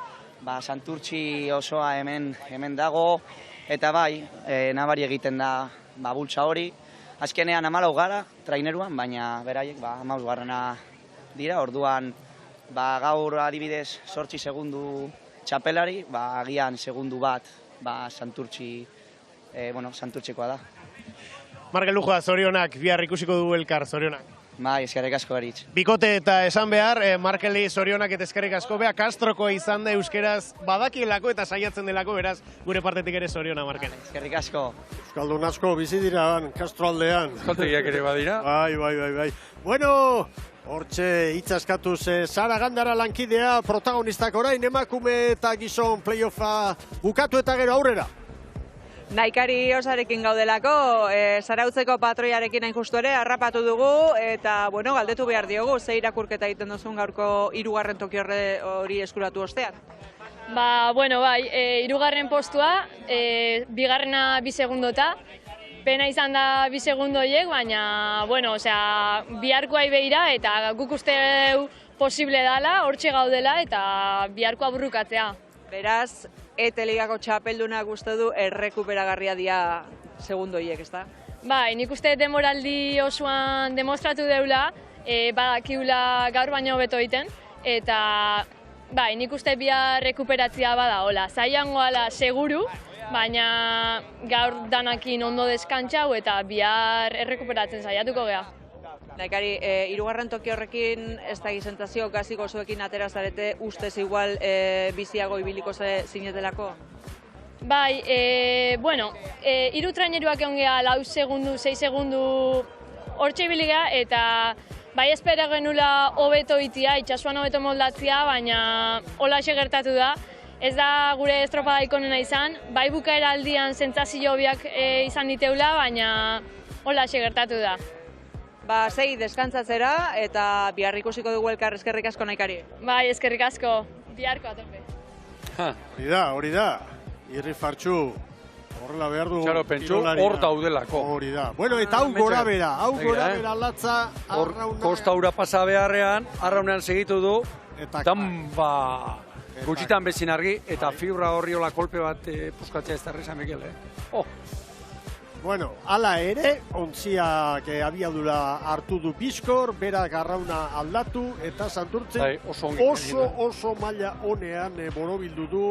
Santurtzi osoa hemen dago, eta nabari egiten da bultza hori. Azkenean 14 gara, traineruan, baina beraiek 15 garrana dira, orduan gaur adibidez 8 segundu txapelari, agian segundu bat Santurtzikoa da. Markel Lujua, zorionak, bihar ikusiko dugu elkar, zorionak. Bai, eskerrik asko eritz. Bikote eta esan behar, Markeli zorionak eta eskerrik asko, Kastroko izan da euskeraz badakielako eta saiatzen delako, beraz, gure partetik ere zoriona, Markel. Eskerrik asko. Euskaldun asko, bizi dira, Castro aldean. Euskaltegiak ere badira. Bai. Bueno, hortxe hitzaskatuz Sara Gandara lankidea, protagonistak orain emakume eta gizon playoffa bukatu eta gero aurrera. Naikari osarekin gaudelako, Zarautzeko patroiarekin hain justu ere, harrapatu dugu, eta, galdetu behar diogu, ze irakurketa egiten duzun gaurko 3. toki hori eskuratu ostean? Hirugarren postua, bigarrena 2 segundota, pena izan da 2 segundo horiek, baina, biharkoa begira, eta guk uste posible dela, hortxe gaudela, eta biharkoa burrukatzea. Beraz, Eteligako txapeldunak uste du errekuperagarria dia segundoiek, ezta? Bai, nik uste demoraldi osoan demostratu deula, badakiula gaur baino hobeto egiten, eta bai, nik uste bihar rekuperatzia bada, hola, zaiangoala seguru, baina gaur danakin ondo deskantzau eta bihar errekuperatzen saiatuko geha. Naikari, hirugarren toki horrekin ez da gizentazio gaziko zuekin atera zarete ustez igual biziago ibiliko zinetelako? Bai, bueno, hiru traineruak egon geha 4 segundu, 6 segundu hortxe ibili geha, eta bai espera genula hobeto itia, itxasuan hobeto moldatzia, baina holaxe gertatu da. Ez da gure estropada ikonena izan, bai bukaera aldian sentsazio biak izan diteula, baina holaxe gertatu da. Ba, sei deskantzatzera eta bihar ikusiko dugu elkar, eskerrik asko Naikari. Bai, eskerrik asko, biharko atope. Hori da. Irri Fartxu, horrela behar du. Txaro, pentsu, hor daudelako. Hori da. Bueno, eta hau gora bera, latza, arrauna. Kostaura pasa beharrean, arraunean segitu du, eta gutxitan bezin argi, eta fibra horri hola kolpe bat puskatzea ez da reza, Mikel, Bueno, ala ere, ontziak abiadura hartu du Bizkor, berak arrauna aldatu, eta Santurtzen oso maila honean borobildu du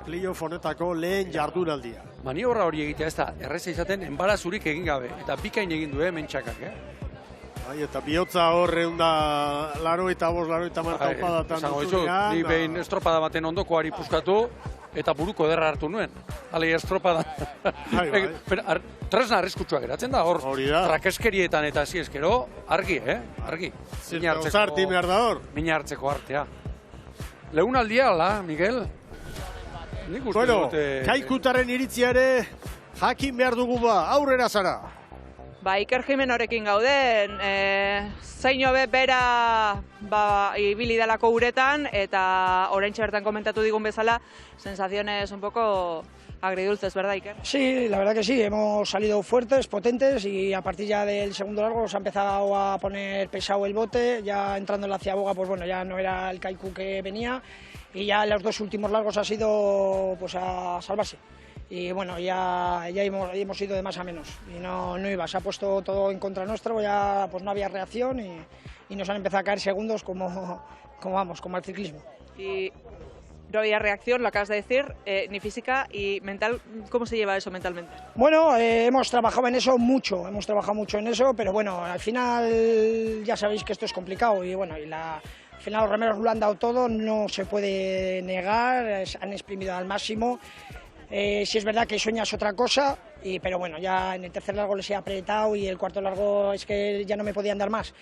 playoff honetako lehen jardunaldia. Maniobra hori egitea ez da, erreza izaten, enbarazurik egin gabe, eta bikain egin du, mentxakak, Bai, eta bihotza horreun da laro eta marta opadatan duzunean. Ni behin estropada baten ondokoari puskatu, eta buruko ederra hartu nuen. Alei estropada. Tresna arriskutsua geratzen da, hor trakeskerietan eta zieskero, argi, argi. Mina hartzeko artea. Leunaldia, ala, Miguel? Bueno, Kaikutaren iritziare jakin behar dugu aurrera zara. Ba, Iker Jimenorekin gauden, zein hobe bera ibili dalako uretan, eta oraintxe bertan komentatu digun bezala, sensaciones un poco agridulces, ¿verdad, Iker? Sí, la verdad que sí, hemos salido fuertes, potentes, y a partir ya del segundo largo nos ha empezado a poner pesado el bote, ya entrando en la ciaboga, pues bueno, ya no era el Kaiku que venía, y ya los 2 últimos largos ha sido pues a salvarse. Y bueno, ya hemos ido de más a menos y no iba, se ha puesto todo en contra nuestro, ya pues no había reacción y nos han empezado a caer segundos como al ciclismo. Y no había reacción, lo acabas de decir, ni física y mental. ¿Cómo se lleva eso mentalmente? Bueno, hemos trabajado en eso mucho, en eso, pero bueno, al final ya sabéis que esto es complicado y bueno, al final los remeros lo han dado todo, no se puede negar, han exprimido al máximo. Sí es verdad que sueñas otra cosa, pero bueno, ya en el tercer largo les he apretado y el cuarto largo es que ya no me podían dar más.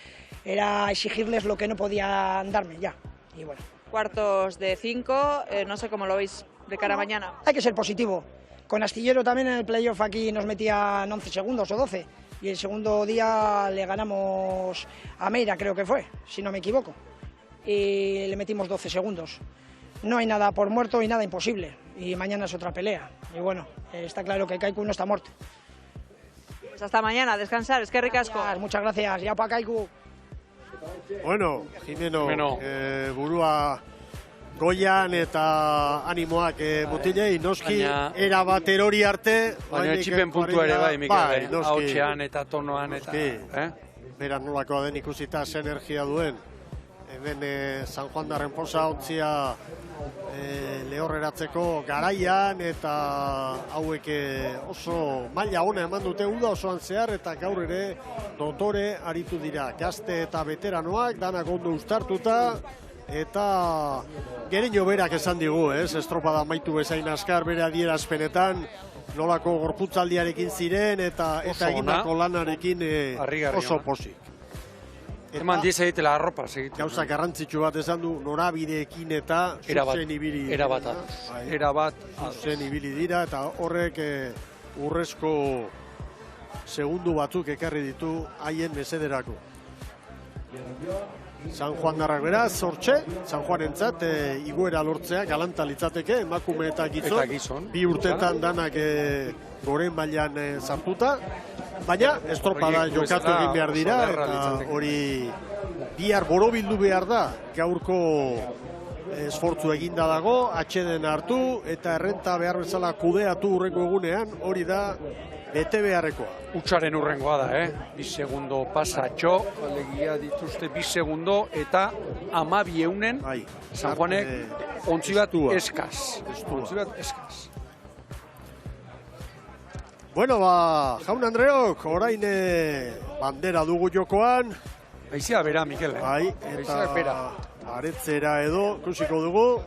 Era exigirles lo que no podían darme ya. Y bueno. Cuartos de 5, no sé cómo lo veis de cara a mañana. Hay que ser positivo. Con Astillero también en el playoff aquí nos metían 11 segundos o 12. Y el segundo día le ganamos a Meira, creo que fue, si no me equivoco. Y le metimos 12 segundos. No hay nada por muerto y nada imposible. Y mañana es otra pelea. Y bueno, está claro que Kaiku no está muerto. Pues hasta mañana, descansar, es que ricasco. Muchas gracias, ya pa' Kaiku. Bueno, Jimeno, burua goian eta animoak mutilei, noski erabat erori arte. Baina etxipen puntua ere bai, Mikel, hautxean eta tonoan eta. Beran nolako den ikusita ze energia duen. Hemen San Juan darren posa ontzia lehorreratzeko garaian eta hauek oso maila ona eman dute uda osoan zehar eta gaur ere dotore aritu dira. Gazte eta veteranoak danak ondo uztartuta eta Gereño berak esan digu, estropada amaitu bezain azkar bere adierazpenetan nolako gorputzaldiarekin ziren eta egindako lanarekin oso posik. Eman diez egitela arropa segitu. Gauza garrantzitsu bat esan du, norabideekin eta zuzen ibili dira. Erabat. Zuzen ibili dira eta horrek urrezko segundu batzuk ekarri ditu haien mesederako. San Juan darrak beraz, hortxe, San Juanentzat iguera lortzea galanta litzateke, emakume eta gizon. 2 urtetan danak goren mailan sartuta. Baina, estropada jokatu egin behar dira, eta hori bihar borobildu behar da gaurko esfortzu eginda dago, atxeden hartu eta errenta behar bezala kudeatu urrengo egunean, hori da bete beharrekoa. Utsaren urrengoa da, 2 segundo pasatxo, alegia dituzte 2 segundo eta 12 eunen San Juanek ontzi bat eskaz. Bueno, jaun Andreok, orain bandera dugu jokoan. Haizea bera, Mikel. Bai, eta aretzera edo, kusiko dugu.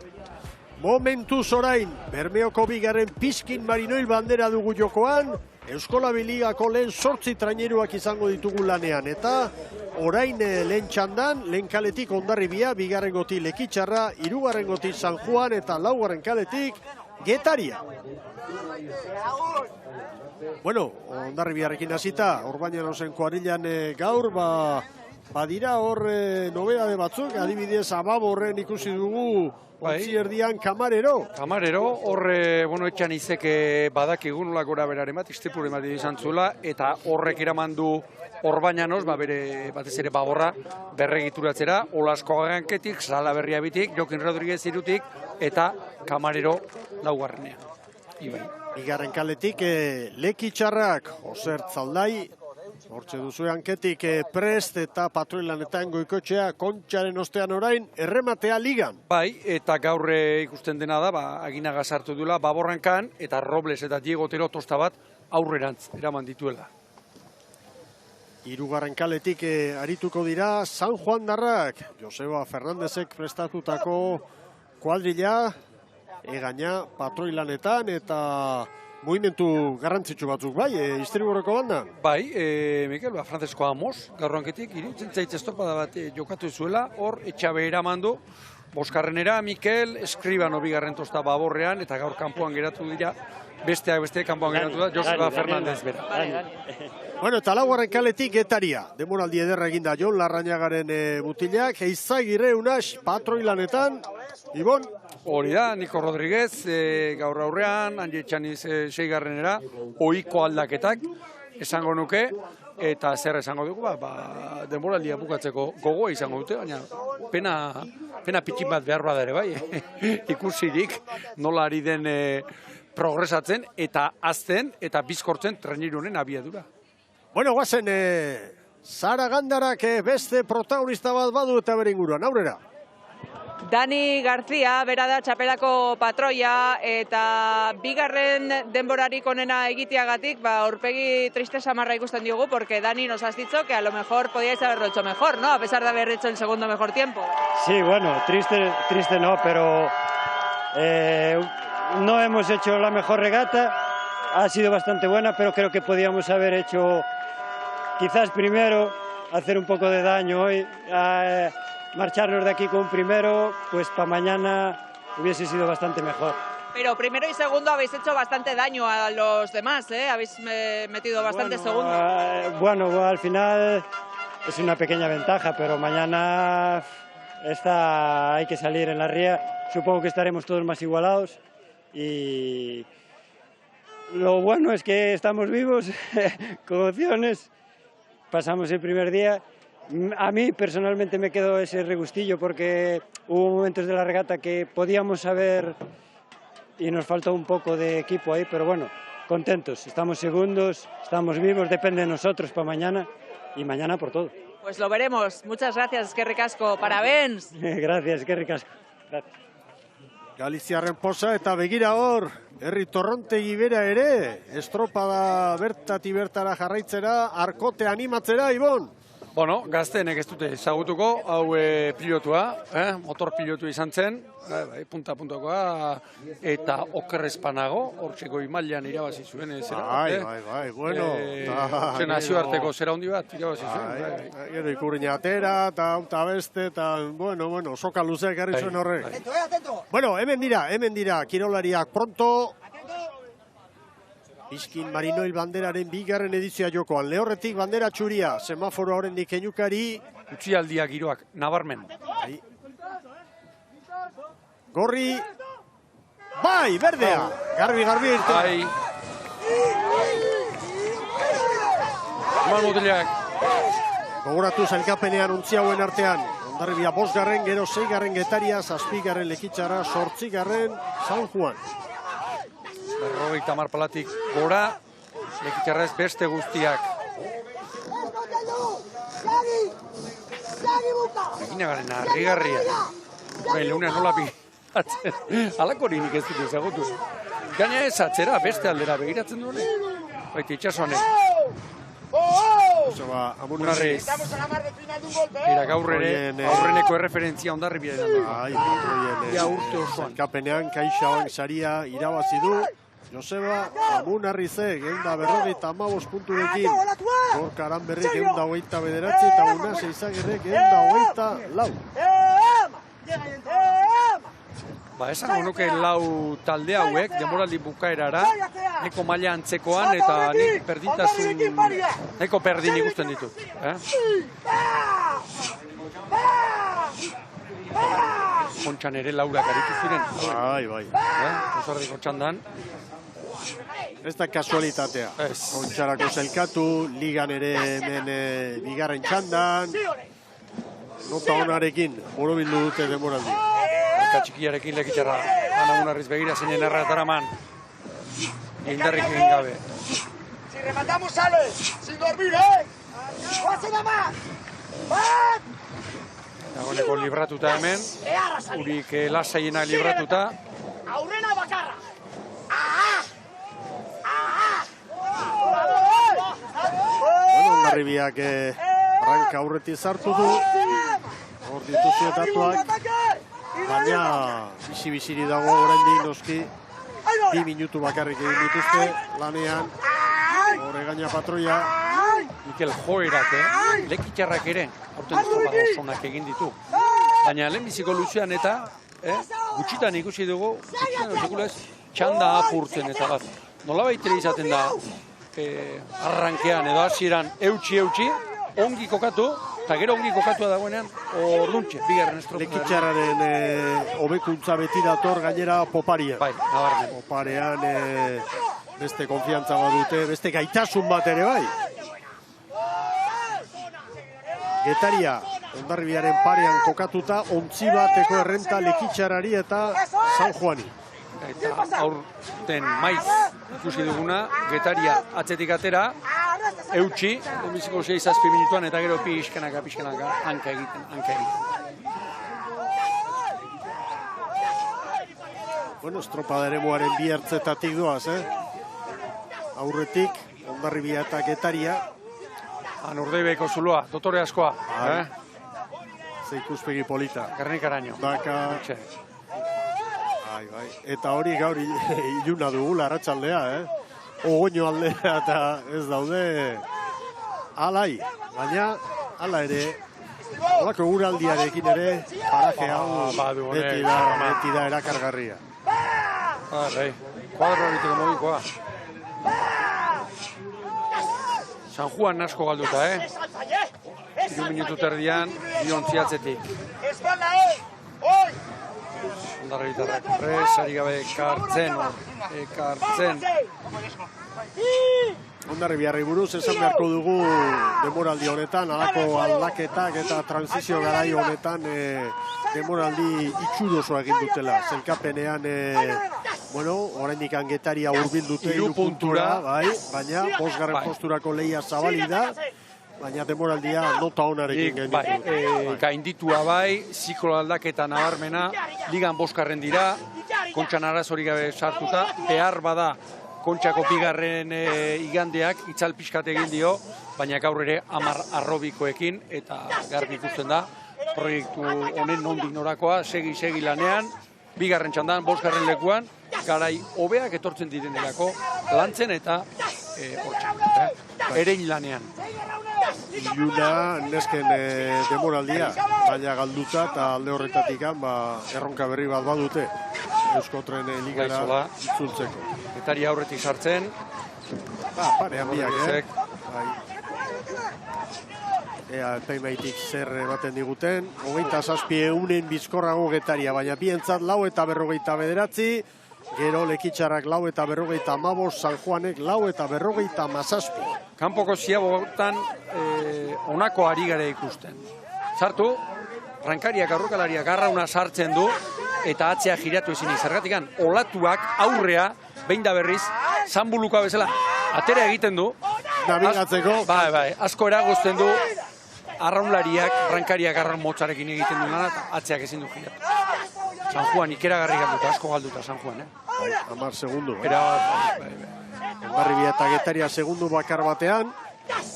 Momentuz orain, Bermeoko bigarren Pizkin Marinoil bandera dugu jokoan. Euskola Biligako lehen 8 traineruak izango ditugu lanean. Eta orain lehen txandan, lehen kaletik Hondarribia, bigarren goti Lekitxarra, hirugarren goti San Juan eta laugarren kaletik Getaria. Bueno, Hondarribiarekin hasita, Orbañanosen kuadrilan gaur, badira hor nobedade batzuk, adibidez Ababorren ikusi dugu ontzi erdian Kamarero. Kamarero, horre, etxan izeke badakigun nola gora beraren bat, istripuren bat izan zuela, eta horrek eraman du Orbañanos, bere batez ere Baborra berregituratzera, Olasko Aganketik, Salaberria bitik, Jokin Rodríguez irutik, eta Kamarero laugarrenean. Bigarren kaletik Lekitxarrak, Osert Zaldai, hortxe duzu hanketik Prest eta Patroilanetan Goikotxea Kontxaren ostean orain errematea ligan. Bai, eta gaur ikusten dena da, Aginaga sartu duela Baborrankan, eta Robles eta Diego Otero tosta bat aurrerantz eraman dituela. Hirugarren kaletik arituko dira San Juan darrak, Joseba Fernandezek prestatutako kuadrilla, egaina Patroilanetan eta mugimendu garrantzitsu batzuk, bai, Istriburreko banda? Bai, Mikel, Francesko Amos, gaurranketik, irutzen zaitz estropada bat jokatu zuela, hor, etxabe eramandu, boskarrenera, Mikel, Eskribano bigarren tosta Baborrean, eta gaur kanpoan geratu dira, beste kanpoan geratu da, Joseba Fernandez bera. Bueno, eta laugarren kaletik Getaria, demoraldi ederra eginda Jon Larrañagaren mutilak, Eizagirre Unax, Patroilanetan, Ibon? Hori da, Niko Rodríguez, gaur aurrean, Anje Txaniz 6garrenera, ohiko aldaketak, esango nuke, eta zer esango dugu, denboraldia bukatzeko gogoa izango dute, baina pena pitxin bat behar bada ere, bai, ikusirik nola ari den progresatzen, eta azten, eta bizkortzen trenirunen abiadura. Bueno, guazen, Sara Gandarak beste protagonista bat badu eta bere inguruan, aurrera. Dani García, bera da txapelako patroia, eta bigarren denborarik onena egiteagatik, aurpegi triste samarra ikusten diogu, porque Dani nos has dicho que a lo mejor podíais haberlo hecho mejor, ¿no? A pesar de haber hecho el segundo mejor tiempo. Sí, bueno, triste no, pero no hemos hecho la mejor regata, ha sido bastante buena, pero creo que podíamos haber hecho quizás primero, hacer un poco de daño hoy, marcharnos de aquí con un primero, pues para mañana hubiese sido bastante mejor. Pero primero y segundo habéis hecho bastante daño a los demás, ¿eh? Habéis metido bastante segundo. Bueno, al final es una pequeña ventaja, pero mañana hay que salir en la ría. Supongo que estaremos todos más igualados y lo bueno es que estamos vivos, con opciones. Pasamos el primer día. A mí personalmente me quedó ese regustillo porque hubo momentos de la regata que podíamos haber y nos faltó un poco de equipo ahí, pero bueno, contentos, estamos segundos, estamos vivos, depende de nosotros para mañana y mañana por todo. Pues lo veremos, muchas gracias, eskerrik asko, parabéns. Gracias, eskerrik asko. Gracias. Galiziarren posa eta begira hor, herri Torrontegi bera ere, estropada bertati bertara jarraitzera, arkote animatzera, Ibon. Bueno, gazteenek ez dute ezagutuko, hau pilotua, motor pilotua izan zen, punta-puntakoa, eta okerrezpanago, hortzeko imailan irabazi zuen. Bai, bueno. Nazioarteko zera handi bat irabazi zuen. Gero ikurriña atera, eta beste, eta, bueno, soka luzeak garri zuen horrek. Bueno, hemen dira, kirolariak pronto, Pizkin Marinoil banderaren bigarren edizioa jokoan. Lehorretik bandera txuria, semaforo horrendik Keñukari. Utzialdia giroak, nabarmen. Gorri, bai, berdea. Garbi. Bai. Eman moteleak. Gogoratu zailkapenean untzi hauen artean. Hondarribia 5. Gero 6. Getaria, 7. Lekitxarra, 8. San Juan. 50 palatik gora, Lekitxarra ez beste guztiak. Egina garen harrigarria. Leuna nola bigiratzen. Alako horinik ez dut ezagutu. Gaina ez atzera, beste aldera begiratzen duen. Baita itxasuanek. Amunarriz. Irak aurreneko erreferentzia Hondarribiaren. Ja urte osoan. Kapenean Kaixabank saria irabazi du. Joseba Amunarrizek 155 punturekin. Gorka Aranberrik 129 eta Unas Eizagirrek 124. Esango nuke lau talde hauek, demoraldi bukaerara, neko maila antzekoan eta nik berdintasun, neko berdin ikusten ditut. Kontxan ere laurak aritu ziren. Bai. Osordiko txandan. Ez da kasualitatea. Kontxarako zelkatu, ligan ere hemen bigarren txandan. Nota honarekin, borobildu dute demoraldi. Txikiarekin Lekitxarra, Amunarriz begira zinen erratara man. Indarrik egin gabe. Si rematamos sale, sin dormir, ¡Guazen ama! Bat! Dagoeneko libratuta hemen, urik lasaienak libratuta. Aurrena bakarra! Hondarribiak arranka aurretik zartu du. Hor dituzue datuak. Baina bizi-biziri dago oraindik noski 2 minutu bakarrik egin dituzte lanean. Horre gaina patroia. Mikel Joerak, Lekitxarrak ere, aurten estropada osonak egin ditu. Baina lehenbiziko luzean eta gutxitan ikusi dugu, txanda apurtzen eta bat. Nola baitere izaten da arrankean edo hasieran eutxi, ongi kokatu, eta gero ongi kokatua dagoenean orduntxe, bigarren estropada. Lekitxarraren hobekuntza beti dator gainera poparian. Bai, nabarmen. Poparean beste konfiantza bat dute, beste gaitasun bat ere bai. Getaria, Hondarribiaren parean kokatuta, ontzi bateko errenta Lekitxarrari eta San Juani. Eta aurten maiz ikusi duguna, Getaria atzetik atera, eutxi, lehenbiziko 6-7 minutuan, eta gero pixkanaka, hanka egiten. Bueno, estropada eremuaren bi ertzetatik doaz, Aurretik, Hondarribia eta Getaria. Urdeibeko zuloa, dotore askoa. Ze ikuspegi polita. Gernikaraino. Daka. Bai. Eta hori gaur iluna dugula arratsaldea, Ogoino aldea eta ez daude alai. Baina, ala ere, olako uraldiarekin ere, paraje hau beti da erakargarria. Kuadro egiteko modikoa. San Juan asko galduta, 2 minutu terdian, biontziatzetik. Hondarribitarrak ari gabe ekartzen. Hondarribiarrei buruz esan beharko dugu denboraldi honetan, halako aldaketak eta transizio garai honetan denboraldi itxurosoa egin dutela. Zelkapenean, oraindik Getaria hurbil dute 3 puntura, baina 5. posturako lehia zabali da. Baina demoraldia nota honarekin gainditu. Gainditua bai, ziklo aldaketa nabarmena, ligan 5. dira, Kontxan arazori gabe sartuta, behar bada Kontxako bigarren igandeak itzal pixkat egin dio, baina gaur ere 10 arrobikoekin, eta garbi ikusten da, proiektu honen nondik norakoa, segi lanean, bigarren txandan, 5. lekuan, garai hobeak etortzen direnerako, lantzen eta erein lanean. Iluna nesken demoraldia, baina galduta eta alde horretatik erronka berri bat badute. Euskotren ligara itzultzeko. Getaria aurretik sartzen. Parean biak, Ea epaimaitik zer ematen diguten. 27 eunen bizkorrago Getaria, baina bientzat 4 eta 59. Gero Lekitxarrak 4 eta 55, San Juanek 4 eta 57. Kanpoko ziabotan honako ari gara ikusten. Sartu, rankariak, aurrekalariak arrauna sartzen du, eta atzea giratu ezinik. Zergatikan, olatuak aurrea, behin da berriz, zanbuluka bezala, atera egiten du. Nabigatzeko. Bai, asko eragozten du, arraunlariak, rankariak arraun motzarekin egiten du lana, atzeak ezin du giratu. San Juan ikeragarri galduta, asko galduta San Juan, 10 segundu. Hondarribia eta Getaria segundu bakar batean,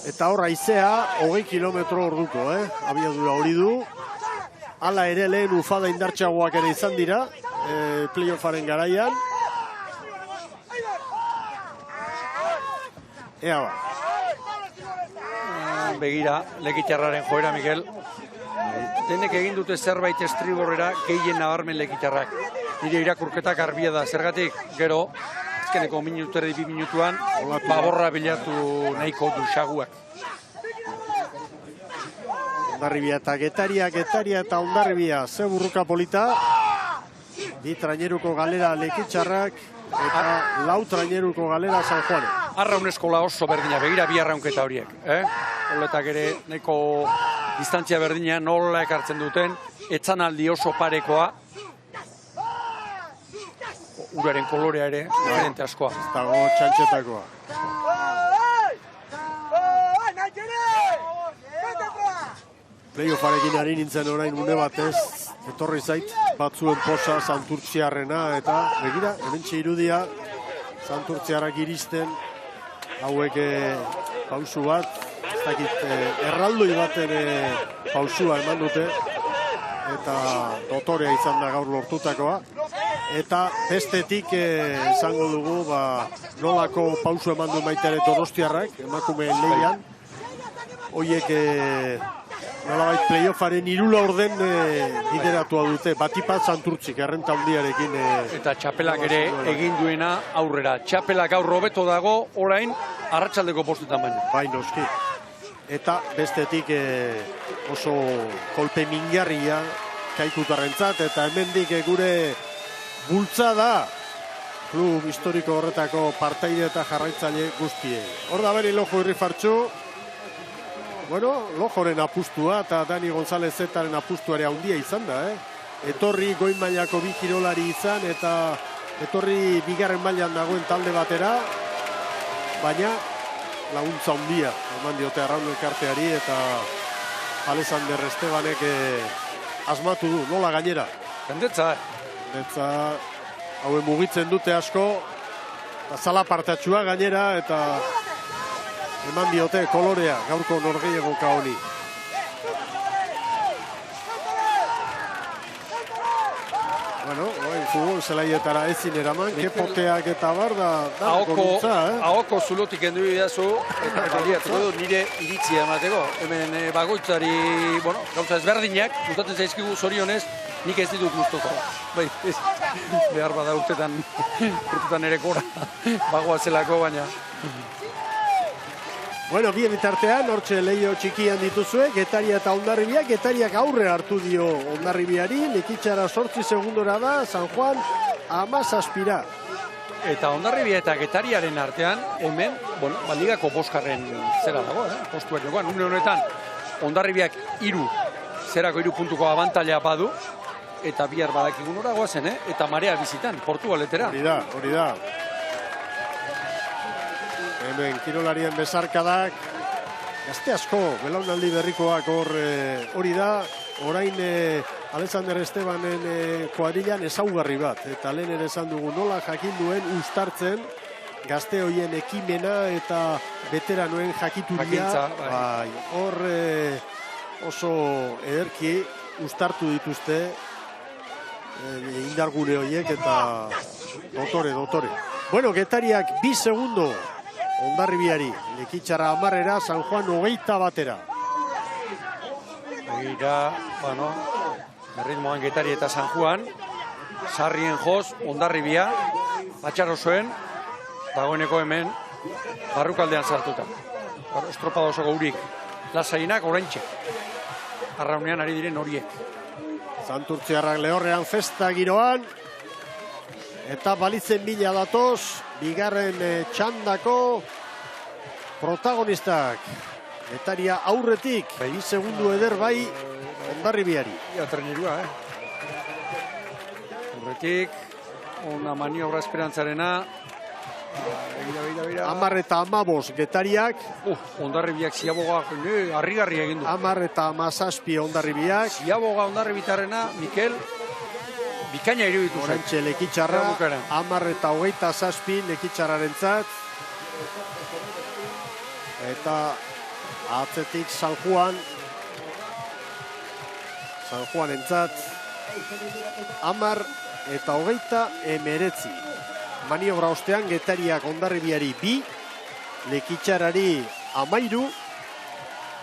eta hor haizea 20 kilometro orduko, abiadura hori du. Hala ere lehen ufada indartxagoak ere izan dira, playoffaren garaian. Ea ba. Begira, Lekitarraren joera, Mikel. Denek egin dute zerbait estriborrera gehien nabarmen Lekitarrak. Nire irakurketak arbia da, zergatik, gero, azkeneko minutu erdi 2 minutuan, baborra bilatu nahiko du xaguak. Hondarribia eta Getaria eta Hondarribia, ze burruka polita. 2 traineruko galera Lekitarrak, eta 4 traineruko galera San Juan. Arraun eskola oso berdina, begira bi arraunketa horiek. Holetak ere, nahiko distantzia berdina, nola ekartzen duten, etzanaldi oso parekoa. Uraren kolorea ere, diferente askoa. Ez dago txantxetakoa. Playoffarekin ari nintzen orain une batez, etorri zait, batzuen posa Santurtziarrena, eta begira, hementxe irudia, Santurtziarrak iristen, hauek pausu bat, ez dakit, erraldoi baten pausua eman dute, eta dotorea izan da gaur lortutakoa. Eta bestetik esango dugu, nolako pausu eman du baita ere Donostiarrak, emakumeen lehian. Hoiek nolabait playoffaren 3 laurden lideratua dute, batipat Santurtzik, errenta handiarekin. Eta txapelak ere egin duena aurrera. Txapelak gaur hobeto dago, orain, arratsaldeko postetan baino. Bai, noski. Eta bestetik oso kolpe mingarria Kaikutarrentzat, eta hemendik gure bultzada klub historiko horretako partaide eta jarraitzaile guztiei. Hor da beri Lojo irrifartxu. Bueno, Lojoren apustua eta Dani González-Zetaren apustuare handia izan da, Etorri goin mailako 2 kirolari izan, eta etorri bigarren mailan dagoen talde batera, baina laguntza handia eman diote Arraun elkarteari, eta Alexander Estebanek asmatu du, nola gainera? Jendetza. Jendetza, hauen mugitzen dute asko, eta zala partatxua gainera, eta eman diote kolorea gaurko norgehiagoka honi. Bueno, futbol zelaietara ezin eraman, kepoteak eta bar da goruntza, Ahoko zulotik endu bidazu, eta baliatuko du nire iritzia emateko. Hemen bagoitzari, gauza ezberdinak, gustatzen zaizkigu zorionez, nik ez ditut gustuko. Bai, behar bada urtetan ere gora, bagoa zelako, baina... Bueno, bien bitartean, hortxe leio txikian dituzue, Getaria eta Hondarribia. Getariak aurre hartu dio Hondarribiari, Lekitxara 8 segundora da, San Juan 17. Eta Hondarribia eta Getariaren artean, hemen, ligako boskarren zera dago, postua jokoan. Une honetan, Hondarribiak 3 puntuko abantaila badu, eta bihar badakigun horagoa zen, eta marea bizitan, Portugaletera. Hori da. Hemen kirolarien besarkadak, gazte asko, belaunaldi berrikoak hori da, orain Alexander Estebanen kuadrilan ezaugarri bat, eta lehen ere esan dugu nola jakin duen uztartzen, gazte hoien ekimena eta veteranoen jakituria, hor oso ederki uztartu dituzte indargune horiek, eta dotore. Bueno, Getariak 2 segundo, Hondarribiari, Lekitxara 10, San Juan 21 batera. Begira, erritmoan Getari eta San Juan, sarrien joz, Hondarribia, Batxarosoen, dagoeneko hemen, barrukaldean sartuta. Estropada oso gaurik, lasainak oraintxe, arraunean ari diren horiek. Santurtziarrak lehorrean festa giroan, eta balitzen bila datoz, bigarren txandako protagonistak. Getaria aurretik, 2 segundu eder bai, Hondarribiari. Ia trenerua, Horretik, ona maniobra esperantzarena. Amar eta amabos Getariak. Hondarribiak Ziaboga harrigarri egin du. Amar eta amazazpi Hondarribiak. Ziaboga Hondarribitarrena, Mikel, bikaina iruditu zen. Orantxe Lekitxarra, amar eta hogeita zazpi Lekitxarrarentzat. Eta atzetik San Juan. San Juanentzat. Amar eta hogeita emeretzi. Maniobra ostean Getariak Hondarribiari 2, Lekitxarrari 13,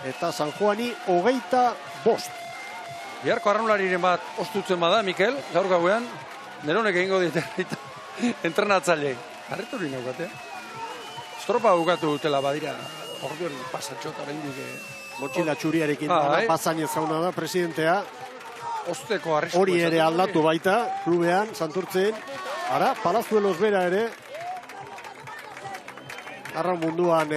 eta San Juani 25. Biharko arraunlariren bat ostutzen bada, Mikel, gaur gauean, neronek egingo diete entrenatzaile. Harretu hori naukate. Estropa bukatu dutela badira, ordu hori pasatxot, oraindik. Motxila txuriarekin pasainez jauna da, presidentea. Osteko arrisku. Hori ere aldatu baita, klubean, Santurtzen. Ara, Palazuelos bera ere. Arraun munduan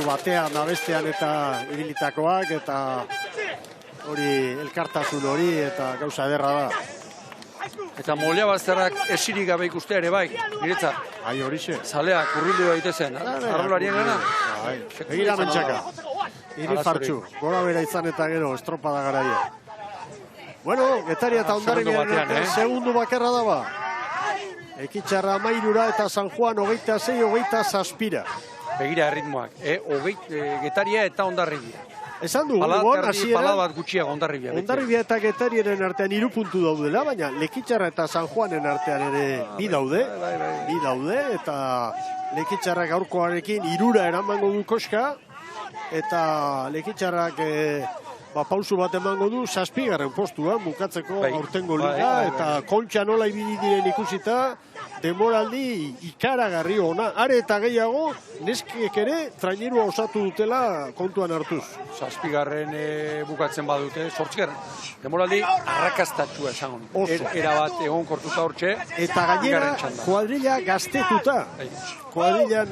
batean, abestean eta ibilitakoak, eta hori elkartasun hori, eta gauza ederra da. Eta Molia Bazterrak esirik gabe ikustea ere bai, niretzat. Ai, horixe. Zaleak urrildu daitezen, arrolarien gana. Egira mentxaka. Iri fartxu, gora bera izan eta gero, estropada garaia. Bueno, Getaria eta Hondarribiaren segundu bakarra daba. Lekitxarra 13 eta San Juan 26, 27. Begira ritmoak, Getaria eta Hondarribia. Esan du, pala bat gutxiago Hondarribia. Hondarribia eta Getariaren artean 3 puntu daudela, baina Lekitxarra eta San Juanen artean ere 2 daude. 2 daude, eta Lekitxarrak gaurkoarekin 3 eramango du koska, eta Lekitxarrak pausu bat emango du, 7. postua, bukatzeko aurtengo liga, eta kontxa nola ibili diren ikusita, demoraldi ikaragarri ona. Are eta gehiago, neskek ere, trainerua osatu dutela kontuan hartuz. 7. Bukatzen badute, 8. Demoraldi arrakastatua esango. Era bat egon kortuta hortxe. Eta gainera, kuadrilla gaztetuta. Kuadrillan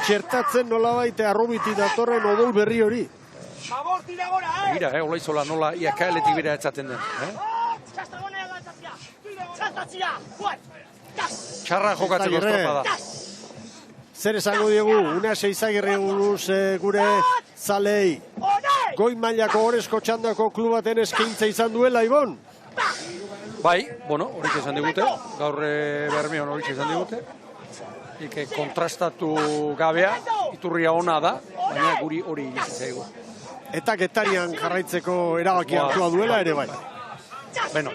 txertatzen nolabait arrobiti datorren odol berri hori. Begira, Olaizola nola iakaeletik bera etzaten den. Txarra jokatzeko estropada. Zer esango diegu, una Seizagirre buruz gure zalei. Goi mailako Orezko Txandako klubaten eskaintza izan duela, Ibon? Bai, bueno, horik izan digute. Gaur Bermeon horik izan digute. Kontrastatu gabea, iturria ona da, baina guri hori izatzaigu. Eta Getarian jarraitzeko erabaki hartua duela ere bai. Bueno,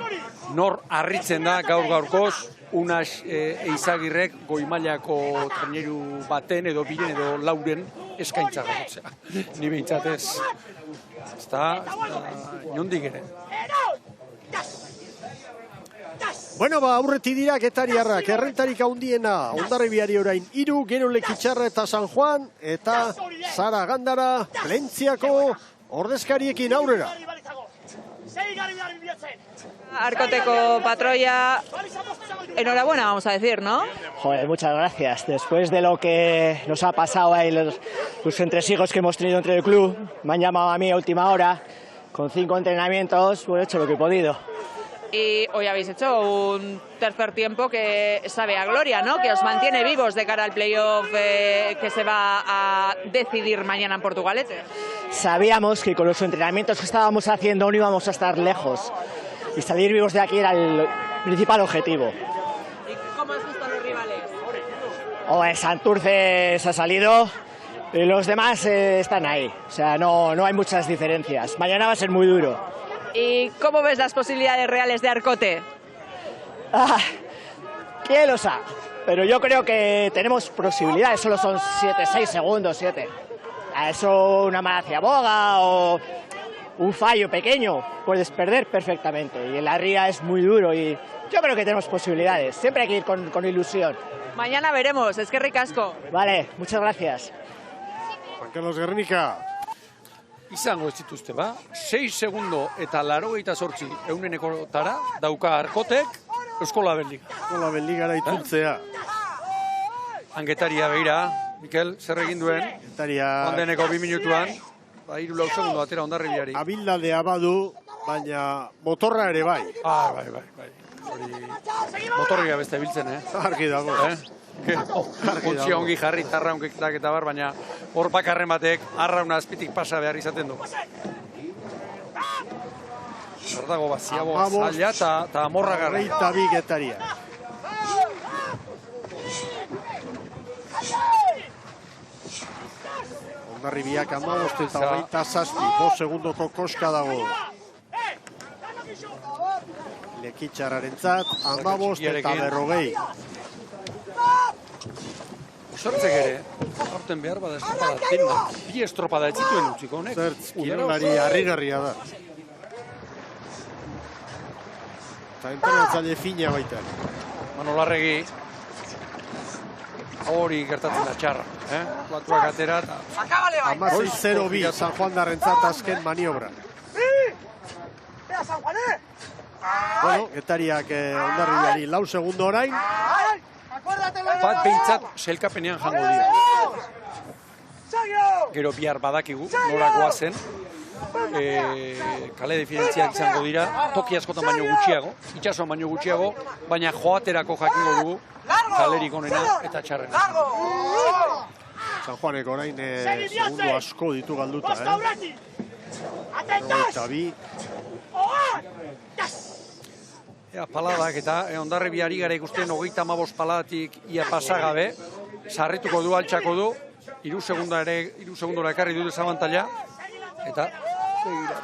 nor harritzen da gaur-gaurkoz, Unas Eizagirrek goimailako traineru baten edo biren edo lauren eskaintza garotzea. Ni behintzat ez. Ezta, inondik ere. Bueno, aurreti dira Getariarrak, errentarik handiena, Hondarribiari orain 3, gero Lekitxarra eta San Juan, eta Zara Gandara, Plentziako ordezkariekin aurrera. Arcoteko patroia, enhorabuena, vamos a decir, ¿no? Joder, muchas gracias. Después de lo que nos ha pasado ahí, los entresijos que hemos tenido entre el club, me han llamado a mí a última hora, con 5 entrenamientos, pues he hecho lo que he podido. Y hoy habéis hecho un tercer tiempo que sabe a gloria, ¿no? Que os mantiene vivos de cara al playoff que se va a decidir mañana en Portugalete. Sabíamos que con los entrenamientos que estábamos haciendo no íbamos a estar lejos. Y salir vivos de aquí era el principal objetivo. ¿Y cómo has visto a los rivales? Santurce se ha salido y los demás están ahí. O sea, no hay muchas diferencias. Mañana va a ser muy duro. ¿Y cómo ves las posibilidades reales de Arcote? ¿Quién lo sabe? Pero yo creo que tenemos posibilidades, solo son 6 segundos, 7. Eso una mala ciaboga o un fallo pequeño, puedes perder perfectamente. Y en la ría es muy duro y yo creo que tenemos posibilidades. Siempre hay que ir con ilusión. Mañana veremos, es que ricasco. Vale, muchas gracias. Juan Carlos Guernica. Izango ez dituzte, ba? 6 segundo eta 88 eunenekotara dauka Arkotek Euskola Benliga. Euskola Benligara itzultzea. Getaria begira, Mikel, zer egin duen? Getaria... Ondeneko 2 minutuan. 3-4 segundo atera Hondarribiari. Abildadea badu, baina motorra ere bai. Bai. Motorria beste biltzen, Argi dago. Ontzia ongi jarri, tarra ongekitak eta bar, baina hor bakarren batek arrauna azpitik pasa behar izaten du. Zer dago baziago zaila eta amorra garra. Reita bi Getaria. Hondarribiak 15 eta 27, 5 segundoko koska dago. Lekitxarrarentzat 15 eta 40. Zertzek ere, aurten behar bada estropada tenda. Bi estropada ez zituen utziko honek. Zertz, kirolari harrigarria da. Eta entrenatzaile fina baita. Manolarregi hori gertatzen da txarra. Platuak atera eta... 16-0-2 San Juan darrentzat azken maniobra. Bueno, Getariak Hondarribiari 4 segundo orain. Bat behintzat selkapenean jango dira. Gero bihar badakigu, norakoa zen. Kale diferentziak izango dira, toki askotan baino gutxiago, itxasoan baino gutxiago, baina joaterako jakingo dugu kalerik onena eta txarrena. San Juanek orain segundo asko ditu galduta, Eta bi. Paladak eta Hondarribiari gara ikusten 35 paladatik ia pasagabe, sarrituko du, altxako du, 3 segundora ekarri du desabantaila, eta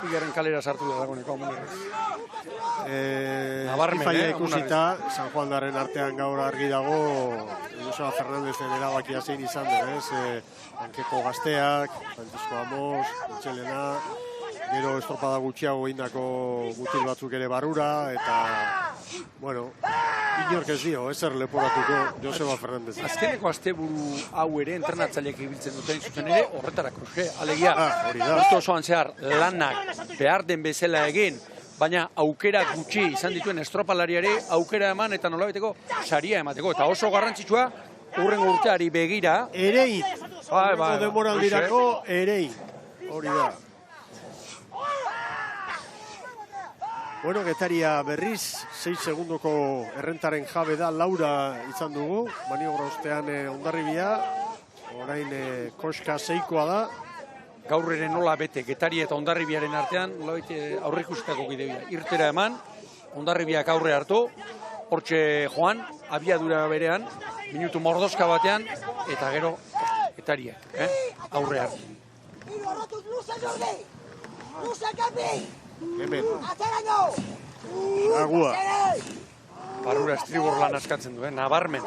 bigarren kalera sartu da dagoeneko. Ifaia ikusita, San Juan darren artean gaur argi dago, Joseba Fernandezen erabakia zein izan den, Hankeko Gazteak, Francisco Amos, Txelena, gero estropada gutxiago indako gutil batzuk ere barrura, eta, bueno, inork ez dio, ezer leporatuko Joseba Fernandez. Azkeneko asteburu hau ere entrenatzaileak ibiltzen duten zuzen ere horretarako, alegia, hori da. urte osoan zehar lanak behar den bezala egin, baina aukera gutxi izan dituen estropalariare aukera eman eta nolabeteko saria emateko. Eta oso garrantzitsua hurrengo urteari begira. Ereit, demoraldirako ereit, hori da. Bueno, Getaria berriz, 6 segundoko errentaren jabe da, Laura izan dugu, maniobra ostean Hondarribia, orain koska 6koa da. Gaur ere nola bete, Getaria eta Hondarribiaren artean, aurreikusteko bidea. Irtera eman, Hondarribiak aurre hartu, hortxe joan, abiadura berean, minutu mordoska batean, eta gero Getariak, aurre hartu. Hemen. Agua. Barrura estribor lan askatzen du, nabarmen.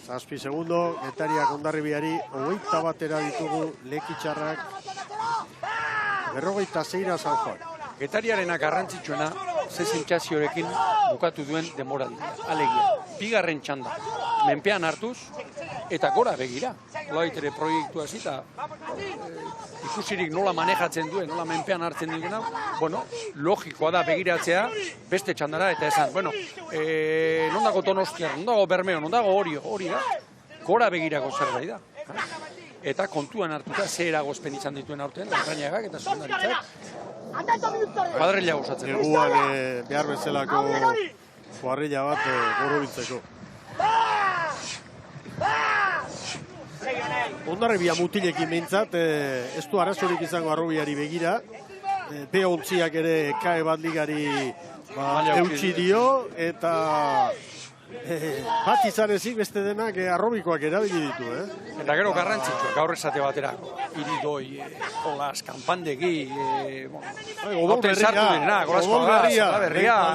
7 segundo, Getariak Hondarribiari 21 batera ditugu lekitxarrak. 46 San Juan. Getariarena garrantzitsuena, ze sentsaziorekin bukatu duen demoraldia. Alegia, bigarren txanda, menpean hartuz, eta gora begira. Olaitere proiektua zita, ikusirik nola manejatzen duen, nola menpean hartzen duena, bueno, logikoa da begiratzea beste txandara eta esan, bueno, nondago Donostia, nondago Bermeo, nondago hori da, gora begirako zerbait da. Eta kontuan hartuta ze eragozpen izan dituen aurten, Lantrainagak eta zuzendaritzak, kuadrilla gozatzen. Eguan behar bezalako kuadrilla bat gorobiltzeko. Hondarribia mutilekin behintzat, ez du arazorik izango Arrobiari begira. P11ak ere kae bat ligari eutxi dio, eta bat izan ezik beste denak arrobikoak erabili ditu. Eta gero garrantzitsua, gaur esate batera, Iridoi, Olas, Kanpandegi, hotel sartu direna, Golasko Berria,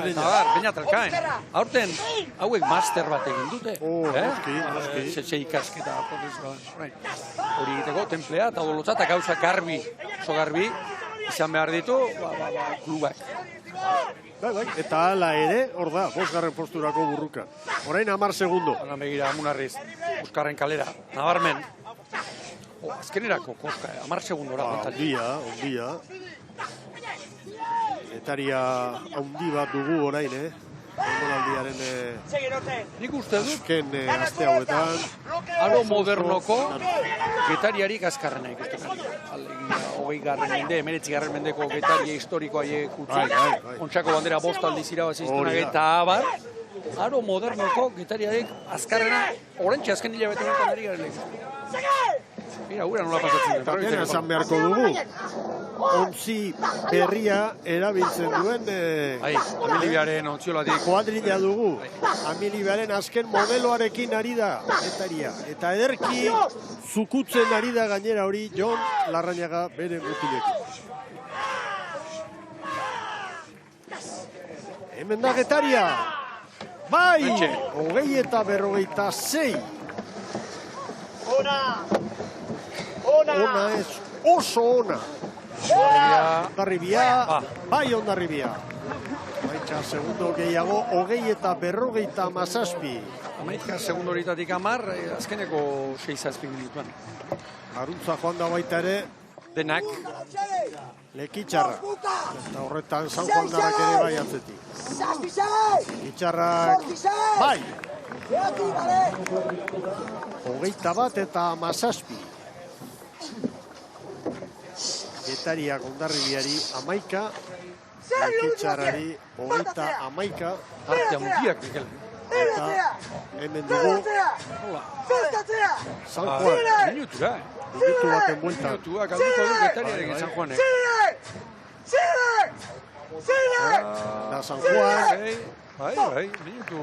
eta baina talkaen. Aurten, hauek master bat egin dute. Zetxe ikasketa, hori egiteko, templea, eta odolotza, eta gauza garbi, oso garbi, izan behar ditu, klubak. Eta ala ere, hor da, 5. posturako burruka. Orain 10 segundo. Hagan begira, Amunarriz, Buskarren kalera, nabarmen. Azkenerako, koska, 10 segundora. Ondia. Getaria handi bat dugu orain, denboraldiaren nik uste dut azken aste hauetan. aro modernoko getariarik azkarrena ikusten ari. Alegia, 20. mende, 19. mendeko getaria historikoa utzi. Ontsako bandera 5 aldiz irabaziztunak eta abar. Aro modernoko getariarik azkarrena, orentxe azken hilabete honetan ari garen ikusten. Mira, ura nola pasatzen dut. Dena esan beharko dugu. Ontzi berria erabiltzen duen Amilibiaren ontziolatik kuadrilla dugu. Amilibiaren azken modeloarekin ari da getaria. Eta ederki zukutzen ari da gainera hori Jon Larrañaga bere mutilekin. Hemen da getaria. Bai! 20 eta 46. Ona ez oso ona. Ondarribia, bai Ondarribia. Amaika segundo gehiago, 20 eta 57. Amaika segundo horitatik 10, azkeneko 6-7 minutuan. Aruntza joan da baita ere. Denak. Lekitxarra. Eta horretan San Juan darrak ere bai atzetik. Lekitxarrak, bai. 21 eta 17. Getariak Ondarribiari 11, Lekitxarrari 11. Artea mundiak, Mikel. Eta hemen dugu San Juan. Minutura, Minutu baten bueltan. Minutuak alduko du getariarekin San Juanek. Da San Juan. Bai, minutu.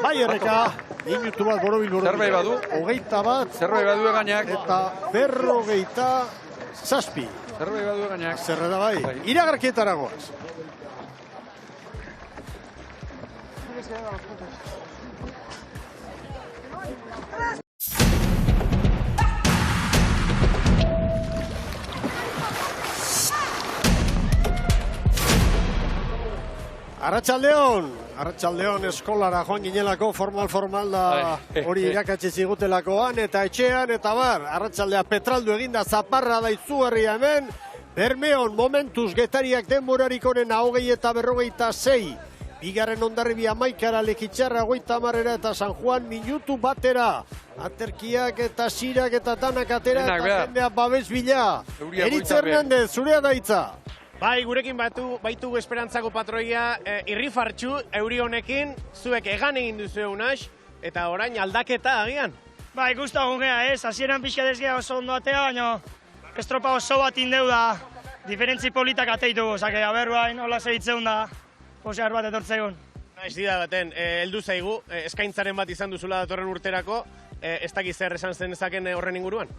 Bai erreka, minutu bat borobil. Zerbait badu. 21. Zerbait badu egainak. Eta 57. Zerbait badu egainak. Zerrera bai. Iragarkietara goaz. Arratsaldeon eskolara joan ginelako, formal da hori irakatsi zigutelakoan, eta etxean, eta bar, arratsaldea petraldu eginda zaparra da Izugarria hemen, Bermeon momentuz getariak denborarik onena 20 eta 46, bigarren Ondarribia 11, Lekitxarra 30 eta San Juan minutu batera, aterkiak eta sirak eta danak atera, eta jendea babes bila. Eritz Hernandez, zurea da hitza. Bai, gurekin baitu esperantzako patroia irrifartxu euri honekin, zuek egan egin duzu egunax, eta orain aldaketa agian. Bai, gustagun gea, ez? Hasieran pixka dezgea oso ondo atea, baina estropa oso bat indeu da, diferentzi politak ateitugu, osake, haber bain, hola zeitzeun da, posear bat etortzegun. Ez dira baten, heldu zaigu, eskaintzaren bat izan duzula datorren urterako, ez dakiz zer esan zen ezaken horren inguruan?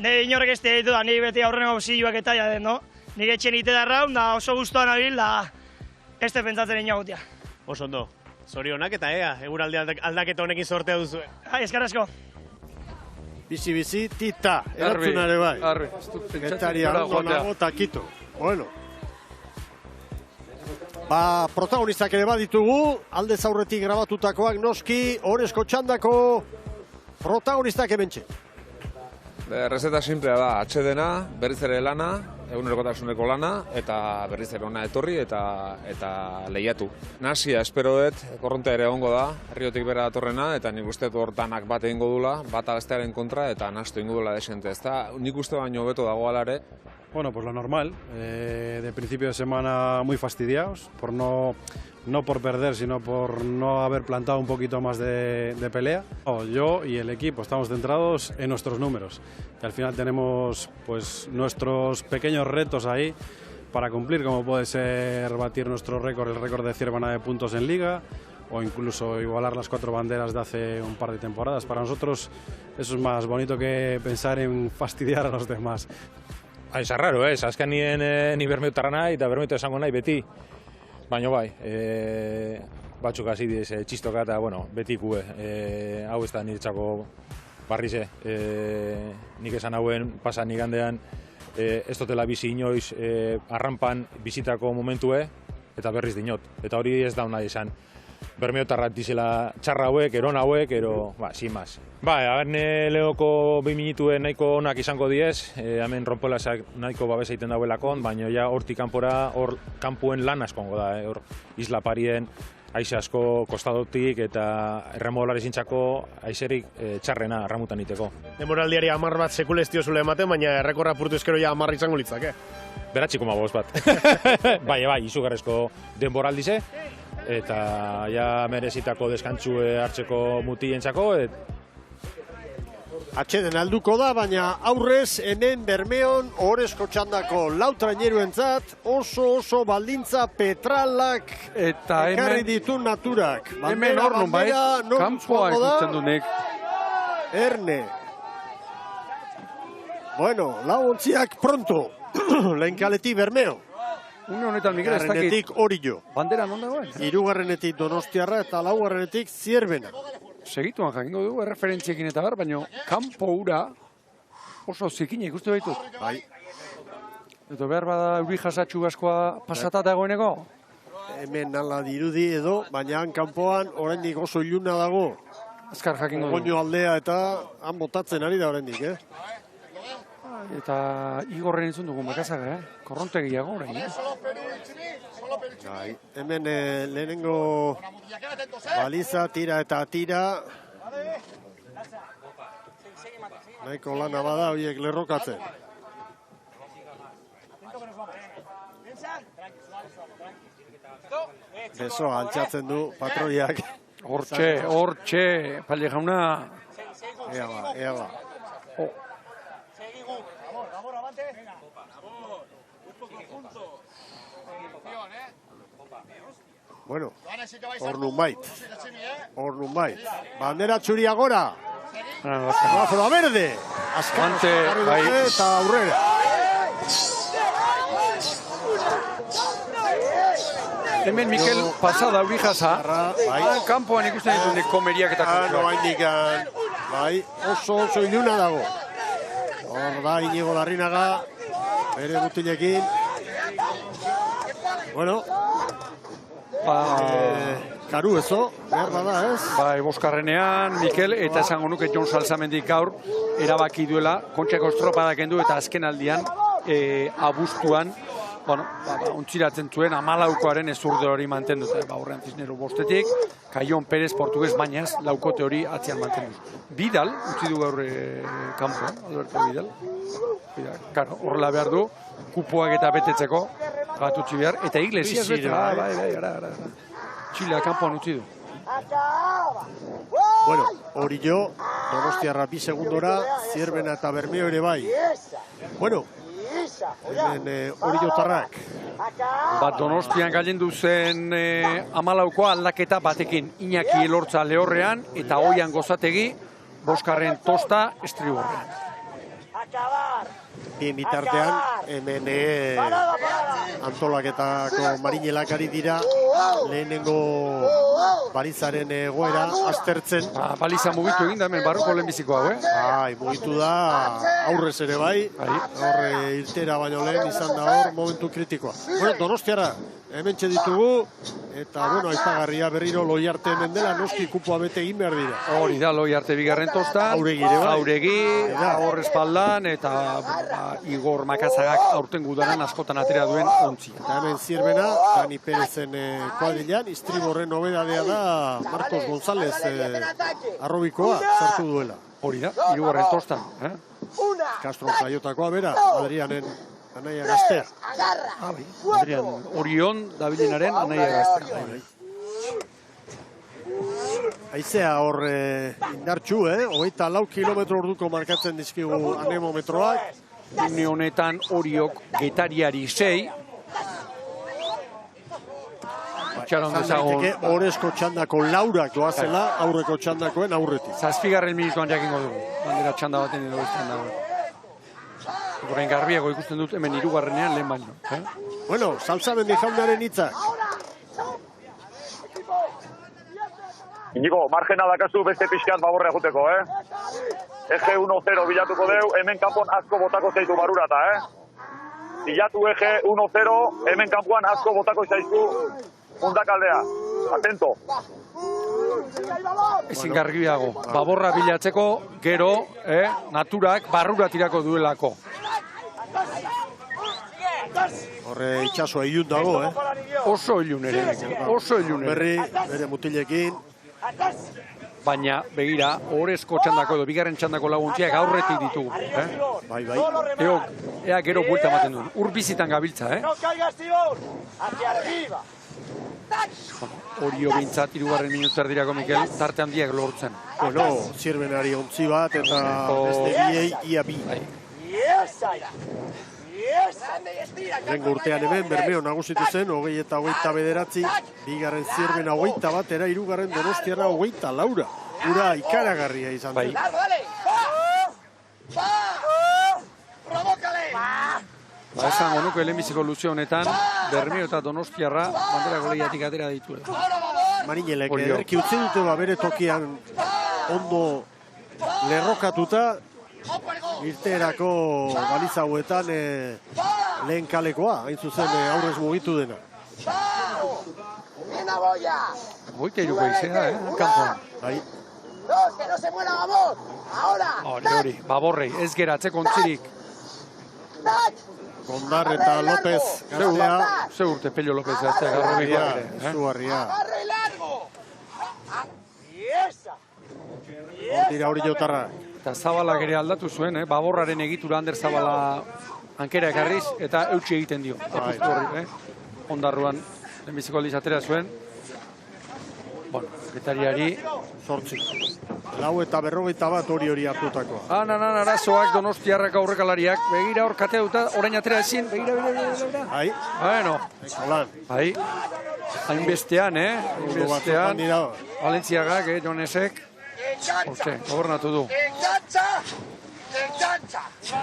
Ne inorek ez ditu da, ni beti aurreneko zioak eta jaden, no? Nik etxen ite darraun, da oso guztuan abil, da ez te pentsatzen inagutia. Oso ondo, zorionak eta eguraldi aldaketa honekin sortea duzuen. Eskarrezko. Bizi, tita, erantzunare bai. Getari arronago takito. Bueno. Ba, protagonistak ere baditugu, alde zaurretik grabatutakoak noski, Oresko txandako protagonistak hementxe. Errezeta simplea da, atsedena, berriz ere lana, egunerokotasuneko lana, eta berriz ere ona etorri eta lehiatu. Nasia espero dut, korrontea ere egongo da, herriotik bera datorrena, eta nik uste hortanak bat egingo dula, bat bestearen kontra, eta nastu egingo dula desente. Nik uste baino beto dago alare. Bueno, pues lo normal, de principio de semana muy fastidiados, por no por perder, sino por no haber plantado un poquito más de pelea. Yo y el equipo estamos centrados en nuestros números, que al final tenemos pues nuestros pequeños retos ahí para cumplir, como puede ser batir nuestro récord, el récord de Ciervana de puntos en Liga, o incluso igualar las 4 banderas de hace un par de temporadas. Para nosotros eso es más bonito que pensar en fastidiar a los demás. Ez arraro, ez, azken ni Bermeutarra nahi eta Bermeuta esango nahi beti, baina bai, batzuk hasi diz txistoka eta, bueno, beti ikue, hau ez da niretzako barrize, nik esan hauen pasan igandean, ez dutela bizi inoiz arrampan bizitako momentue, eta berriz dinot, eta hori ez da nahi esan. Bermeutarra dizela txarra hauek, eron hauek, ero, sin más. Haber lehoko 2 minituen nahiko onak izango diez, hemen Ronpolasak nahiko babesa egiten dauelakon, baina ja hortik kanpora, hor kanpuen lan askongo da, hor Isla Parien, haize asko kostadotik eta erremolari zintzako haizerik txarrena erramutan iteko. Demoraldiari 10 bat sekule ez diozule ematen, baina errekorra apurtu ezkero ja 10 izango litzake. Beratxiko 5 bat. Bai, izugarrezko denboraldize, eta ja merezitako deskantzue hartzeko mutientzako. Atxeden alduko da, baina aurrez hemen Bermeon ohorezko txandako lau traineruentzat oso baldintza petralak eta ekarri ditu naturak. Hemen hor non bai, kanpoa ikusten du nik. Erne. Bueno, lau ontziak pronto. Lehen kaletik Bermeo. Une honetan, Miguel, ez dakit. Garrenetik Orillo. Bandera non dagoen? Hirugarrenetik Donostiarra eta laugarrenetik Zierbena. Segituan jakingo dugu, erreferentziekin eta bar, baina kanpo ura oso zikina ikuste baitut. Bai. Eta behar bada euri jasatxu askoa pasata dagoeneko? Hemen ala dirudi edo, baina kanpoan oraindik oso iluna dago. Azkar jakingo dugu. Goño aldea eta han botatzen ari da oraindik, Eta Igorren entzun dugu makazaga, korrontegiago orain, Bai, hemen lehenengo baliza, tira eta tira. Nahiko lana bada horiek lerrokatzen. Besoa altxatzen du patroiak. Hortxe, Palle jauna. Ea ba. Bueno, hor nun bait. Bandera txuria gora. Semaforo verde. Askante, eta aurrera. Hemen Mikel pasada hori jasa. Kanpoan ikusten dituen komeriak eta kontuak. Bai, oso iluna dago. Hor da Inigo Larrinaga, bere mutilekin. Bueno, karu ezo, behar bada ez? Bai, boskarrenean, Mikel, eta esango nuke Jon Salzamendik gaur erabaki duela, kontxako estropadak endu eta azken aldian, abuztuan, ontziratzen zuen, 14koaren ezurde hori mantendu. Horrean Cisnero bostetik, Kaion Perez Portugues bainaz, laukote hori atzian mantendu. Bidal, utzi du gaur kanpoan, Alberto Bidal. Horrela behar du, kupoak eta betetzeko, batutzi behar, eta Iglesias bete. Bai, Txilea kanpoan utzi du. Bueno, Orillo, Donostiarra 2 segundora, Zierbena eta Bermeo ere bai. Bueno, hemen Orillotarrak. Donostian gailendu zen 14koa aldaketa batekin. Iñaki Elortza lehorrean eta Oian Gozategi, boskarren Tosta estriborrean. Bien bitartean, hemen antolaketako marinelak ari dira, lehenengo balizaren egoera aztertzen. Baliza mugitu egin da hemen barruko lehenbiziko hau, Bai, mugitu da aurrez ere bai, aurre irtera baino lehen izan da hor momentu kritikoa. Bueno, Donostiara, hemen ditugu, eta bueno, aipagarria berriro Loiarte hemen dela, noski kupoa bete egin behar dira. Hori da, Loiarte bigarren Tosta, Auregi, hor espaldan, eta Igor Makazagak aurten gudaran askotan atera duen ontzia. Eta hemen Zierbena, Dani Perezen kuadrilan, Istriborren nobedadea da Marcos González arrobikoa sartu duela. Hori da, hirugarren Tostan. Castro Zaiotakoa bera, Adrianen anaia gaztea. Adrian Orion Dabilenaren anaia gaztea. Aizea hor indartxu, 24 kilometro orduko markatzen dizkigu anemometroak. Une honetan Oriok Getariari 6. Itxaron dezagon. Horezko txandako laurak doazela, aurreko txandakoen aurretik. 7. minutuan jakingo dugu. Bandera txanda baten edo bestean dago. Horrein garbiago ikusten dut hemen 3. lehen baino. Bueno, Salzamendi jaunaren hitzak. Inigo, margena dakazu beste pixkat baborrea juteko, Eje 1-0 bilatuko deu, hemen kanpon asko botako zaitu barurata, Bilatu eje 1-0, hemen kanpoan asko botako zaitu mundakaldea. Atento. Ezin garbiago. Baborra bilatzeko, gero, naturak barrura tirako duelako. Horre itxasua ilun dago, Oso ilun ere, oso ilun Berri, ere. bere mutilekin. Baina, begira, horrezko txandako edo, bigarren txandako laguntziak aurretik ditugu. Bai. Ea gero buelta ematen duen. Ur bizitan gabiltza, No caigas, Tibor. Hacia arriba. Orio bintzat, 3. minutu erdirako, Mikel, tarte handiak lortzen. Bueno, zirbenari ontzi bat eta beste biei ia bi. Lehen urtean hemen Bermeo nagusitu zen, 20 eta 29, bigarren zirbena 21 batera, 3. Donostiarra 24. Ura ikaragarria izan zen. Ba, esan gonuko lehenbiziko luzio honetan, Bermeo eta Donostiarra bandera goleiatik atera dituela. Marinelek ederki utzi dute bere tokian ondo lerrokatuta, irteerako baliza hauetan lehen kalekoa, hain zuzen aurrez mugitu dena. Boite iruko izea, kanpoan. Bai. Que no se muera, vamos. Ahora. Hori, baborrei, ez geratzeko ontzirik. Gondar eta López gaztea. Ze urte Pello López gaztea, garrobikoa ere. Zugarria. Agarre largo. Y esa. Ondira hori jotarra. Eta Zabalak ere aldatu zuen, baborraren egitura Ander Zabala ankera ekarriz, eta eutsi egiten dio. Apustu horri, ondarruan lehenbiziko aldiz atera zuen. Bueno, getariari 8. 4 eta 41 hori hartutakoa. Arazoak Donostiarrak aurrekalariak, begira hor kateuta, orain atera ezin, begira. Bai. Bueno, bai. Hainbestean, hainbestean, Valentziagak, Jonesek, gobernatu du.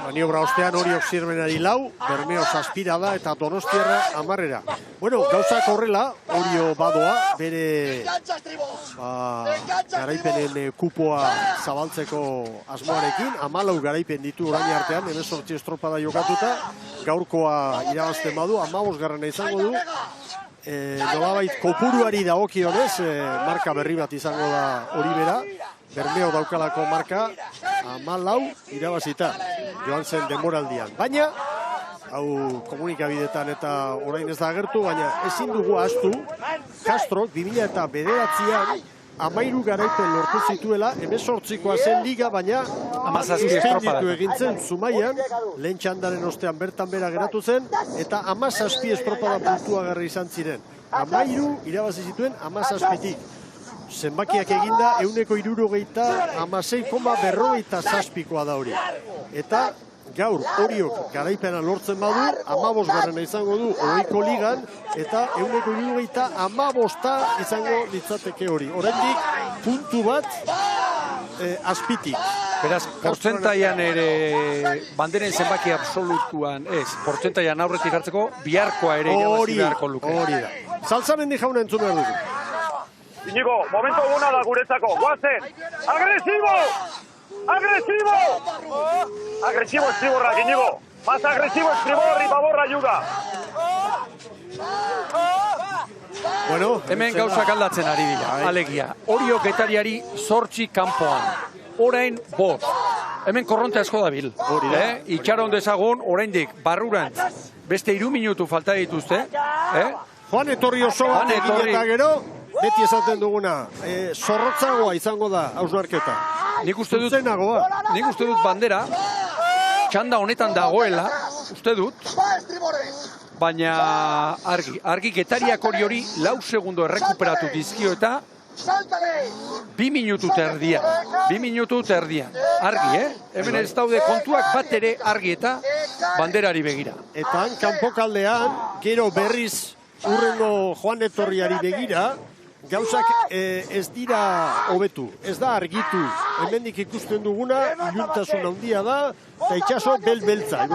Maniobra ostean horiok zirbenari 4, Bermeo 7 eta Donostiarra 10. Bueno, gauzak horrela, Orio badoa, bere garaipenen kupoa zabaltzeko asmoarekin, 14 garaipen ditu orain artean, 18 estropada jokatuta, gaurkoa irabazten badu, 15. izango du, nolabait kopuruari dagokionez, marka berri bat izango da hori bera, Bermeo daukalako marka 14 irabazita joan zen denboraldian. Baina, hau komunikabidetan eta orain ez da agertu, baina ezin dugu ahaztu, Castrok 2009an 13 garaipen lortu zituela, 18koa zen liga, baina suspenditu egin zen Zumaian, lehen txandaren ostean bertan bera geratu zen, eta 17 estropada puntuagarri izan ziren. 13 irabazi zituen 17tik. Zenbakiak eginda, 16,46,47 da hori. Eta gaur Oriok garaipena lortzen badu, 15. izango du Oiko ligan, eta 16,15 izango litzateke hori. Oraindik puntu bat azpitik. Beraz, portzentaian ere banderen zenbaki absolutuan ez, portzentaian aurretik hartzeko biharkoa ere irabazi beharko luke. Hori da. Zaltzamendi jauna entzun behar dugu. Iñigo, momento guna da guretzako, guazen! Agresibo! Agresibo! Agresibo Estriborrak, Iñigo! Más agresibo Estribor y Baborra ayuda! Bueno, hemen gauzak aldatzen ari dira, alegia. Orio getariari 8 kanpoan. Orain 5. Hemen korronte asko dabil. Itxaron dezagun, oraindik barruran beste 3 minutu falta dituzte. Joan etorri oso bat egin eta gero, beti esaten duguna, zorrotzagoa izango da hausnarketa. Nik uste dut bandera, txanda honetan dagoela, uste dut, baina argi getariak hori 4 segundo errekuperatu dizkio eta 2 minutu terdian. 2 minutu terdian. Argi, Hemen ez daude kontuak bat ere argi eta banderari begira. Eta kanpokaldean, gero berriz urrengo Joan etorriari begira, gauzak ez dira hobetu, ez da argitu. Hemendik ikusten duguna, iluntasun handia da, eta itxaso beltza.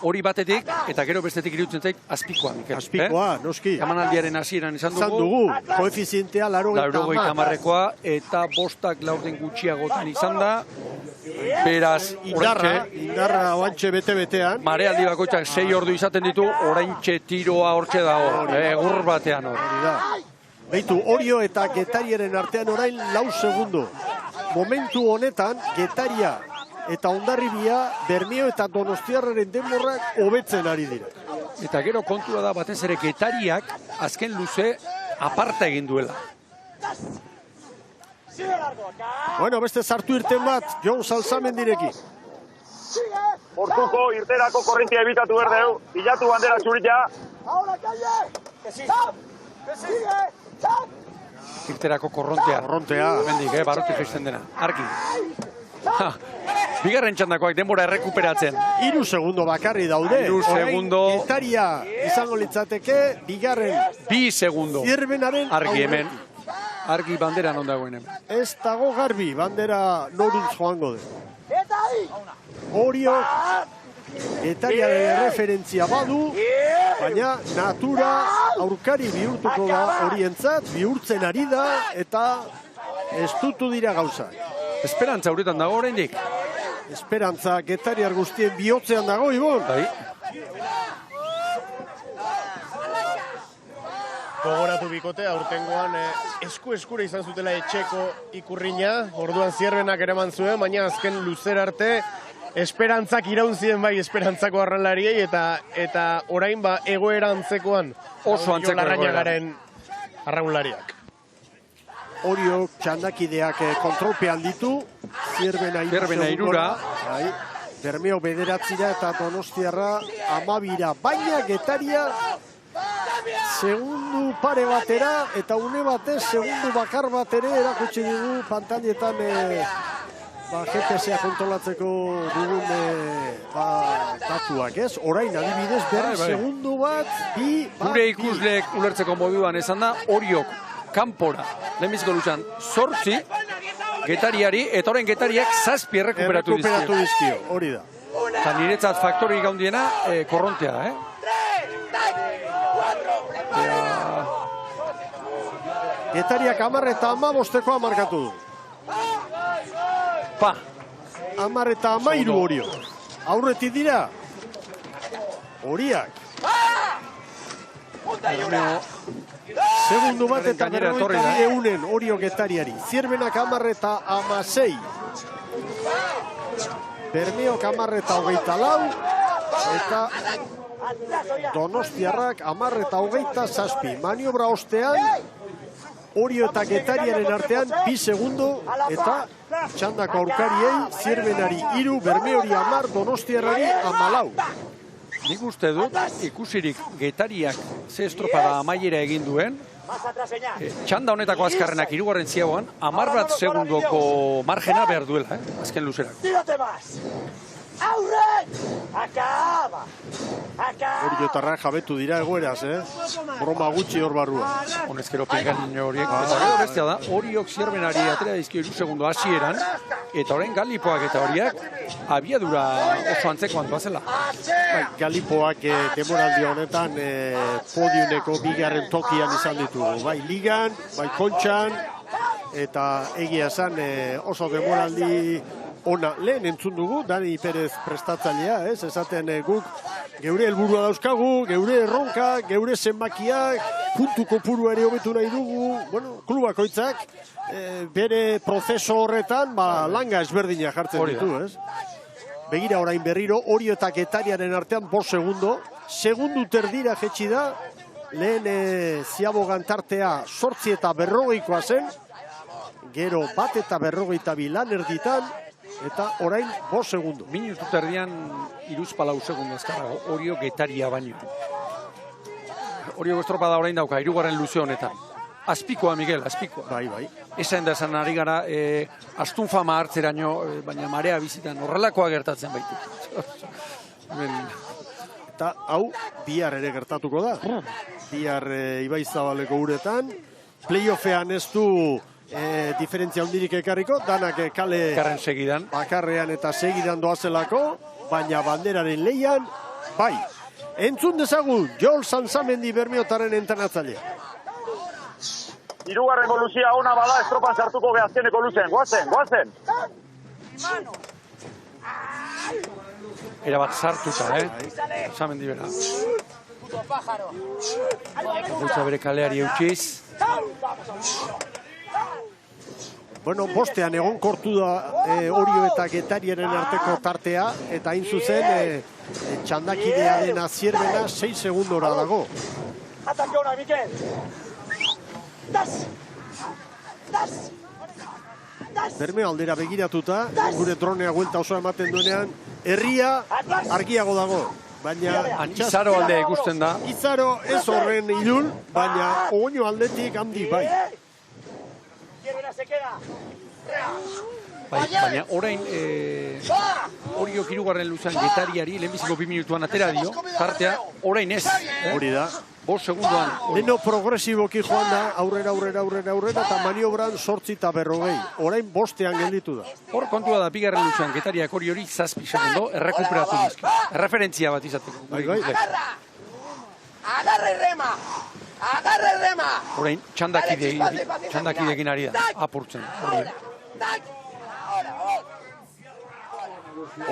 Hori batetik, eta gero bestetik iruditzen zait, azpikoa, Mikel. Azpikoa, noski. Emanaldiaren hasieran izan dugu. Koefizientea 80. Eta 5 laurden gutxiagotan izan da. Beraz, indarra oantxe bete-betean. Marealdi bakoitzak 6 ordu izaten ditu, oraintxe tiroa hortxe dago, egur batean hor. Beitu, Orio eta Getariaren artean orain 4 segundo. Momentu honetan, Getaria eta Hondarribia, Bermeo eta Donostiarraren denborrak hobetzen ari dira. Eta gero kontua da batez ere Getariak azken luze aparta egin duela. Bueno, beste sartu irten bat, Jon Salsamendirekin. Portuko irterako korrentia ebitatu berdeu, bilatu bandera txurita. Irterako korrontea. Hemendik, barruti jaisten dena. Argi. Bigarren txandakoak denbora errekuperatzen. 3 segundo bakarri daude. 3 segundo. Getaria izango litzateke, bigarren. 2 segundo. Zierbenaren argi hemen. Argi bandera non dagoen hemen. Ez dago garbi, bandera noruntz joango de. Orio, Getariaren referentzia badu, baina natura aurkari bihurtuko da horientzat, bihurtzen ari da, eta estutu dira gauzak. Esperantza horretan dago oraindik. Esperantza Getariar guztien bihotzean dago, Ibon. Gogoratu bikote, aurtengoan esku-eskura izan zutela etxeko ikurrina, orduan Zierbenak eraman zuen, baina azken luzera arte esperantzak iraunzien bai esperantzako arranlariei, eta orain egoera antzekoan oso antzeko Larrañagaren arraunlariak. Orio txandakideak kontrolpean ditu, Zierbena 3 Bermeo 9 eta Donostiarra 12, baina Getaria segundu pare batera eta une batez segundu bakar bat ere erakutsi dugu pantailetan GPS-a kontrolatzeko dugun datuak, ez? Orain adibidez berri segundu bat, gure ikusleek ulertzeko moduan esan da, Oriok kanpora, lehenbiziko luzan, 8 Getariari, eta orain Getariak 7 errekuperatu dizkio. Hori da. Eta niretzat faktori gaundiena korrontea, Getariak 10 eta 15 markatu du. 10 eta 13 Orio. Aurretik dira. Horiak. Segundu bat eta 92 Orio Getariari. Zierbenak 10 eta 16. Bermeok 10 eta 24. Eta Donostiarrak 10 eta 27. Maniobra ostean Orio eta Getariaren artean 2 segundo eta txandako aurkariei Zierbenari 3, Bermeori 10, Donostiarrari 14. Nik uste dut, ikusirik Getariak ze estropada amaiera egin duen, txanda honetako azkarrenak 3. ziagoan, 10 segundoko margena behar duela, azken luzerak. Aurren! Akaba! Oriotarra jabetu dira egoeraz, broma gutxi hor barrua. Honezkero pegan horiek. Eta gero bestea da, Oriok Zierbenari atera dizkio 3 segundo hasieran, eta orain Galipoak eta horiak abiadura oso antzekoan doazela. Galipoak demoraldi honetan podiumeko 2. tokian izan ditugu. Bai ligan, bai kontxan, eta egia esan oso demoraldi ona. Lehen entzun dugu, Dani Perez prestatzailea, esaten guk geure helburua dauzkagu, geure erronka, geure zenbakiak, puntu kopurua ere hobetu nahi dugu, bueno, klubakoitzak bere prozeso horretan langa ezberdina jartzen ditu, ez? Begira orain berriro, Orio eta Getariaren artean 5 segundo, segundu terdira jetxi da, lehen Ziabogan tartea 8 eta 40 zen, gero 1 eta 42 lan erditan, eta orain 5 segundo. Minutu terdian 3-4 segundo azkarrago, Orio Getaria baino. Orio estropada orain dauka, 3. luze honetan. Azpikoa, Miguel, azpikoa. Bai. Esan da esan ari gara, astun fama hartzeraino, baina marea bizitan horrelakoa gertatzen baitu. Eta hau, bihar ere gertatuko da. Bihar Ibaizabaleko uretan, playoffean ez du diferentzia hundirik ekarriko, danak kale bakarrean eta segidan doazelako, baina banderaren leian, bai. Entzun dezagun, Jon Salsamendi Bermeotaren entrenatzailea. 3. luzia ona bada estropan sartuko azkeneko luzen, goazen. Era bat sartuta, Salsamendi bera. Gutza bere kaleari eutxiz. Bueno, bostean egon kortu da Orio eta Getariaren arteko tartea, eta hain zuzen txandakidea dena Zierbena 6 segundora dago. Ataque ona, Mikel. Bermeo aldera begiratuta, gure dronea guelta oso ematen duenean, herria argiago dago. Baina Izaro aldea ikusten da. Izaro ez horren ilun, baina Ogoño aldetik handi bai. Baina orain Orio hirugarren luzan Getariari lehenbiziko 2 minutuan atera dio, tartea orain ez. Hori da. 5 segunduan. Leno progresiboki joan da, aurrera, eta maniobran 8 eta 40. Orain 5ean gelditu da. Hor kontua da, bigarren luzan Getariak hori 7 segundo, errekuperatu dizka. Erreferentzia bat izateko. Bai. Agarre rema! Agarre rema! Orain txandakideekin ari da, apurtzen.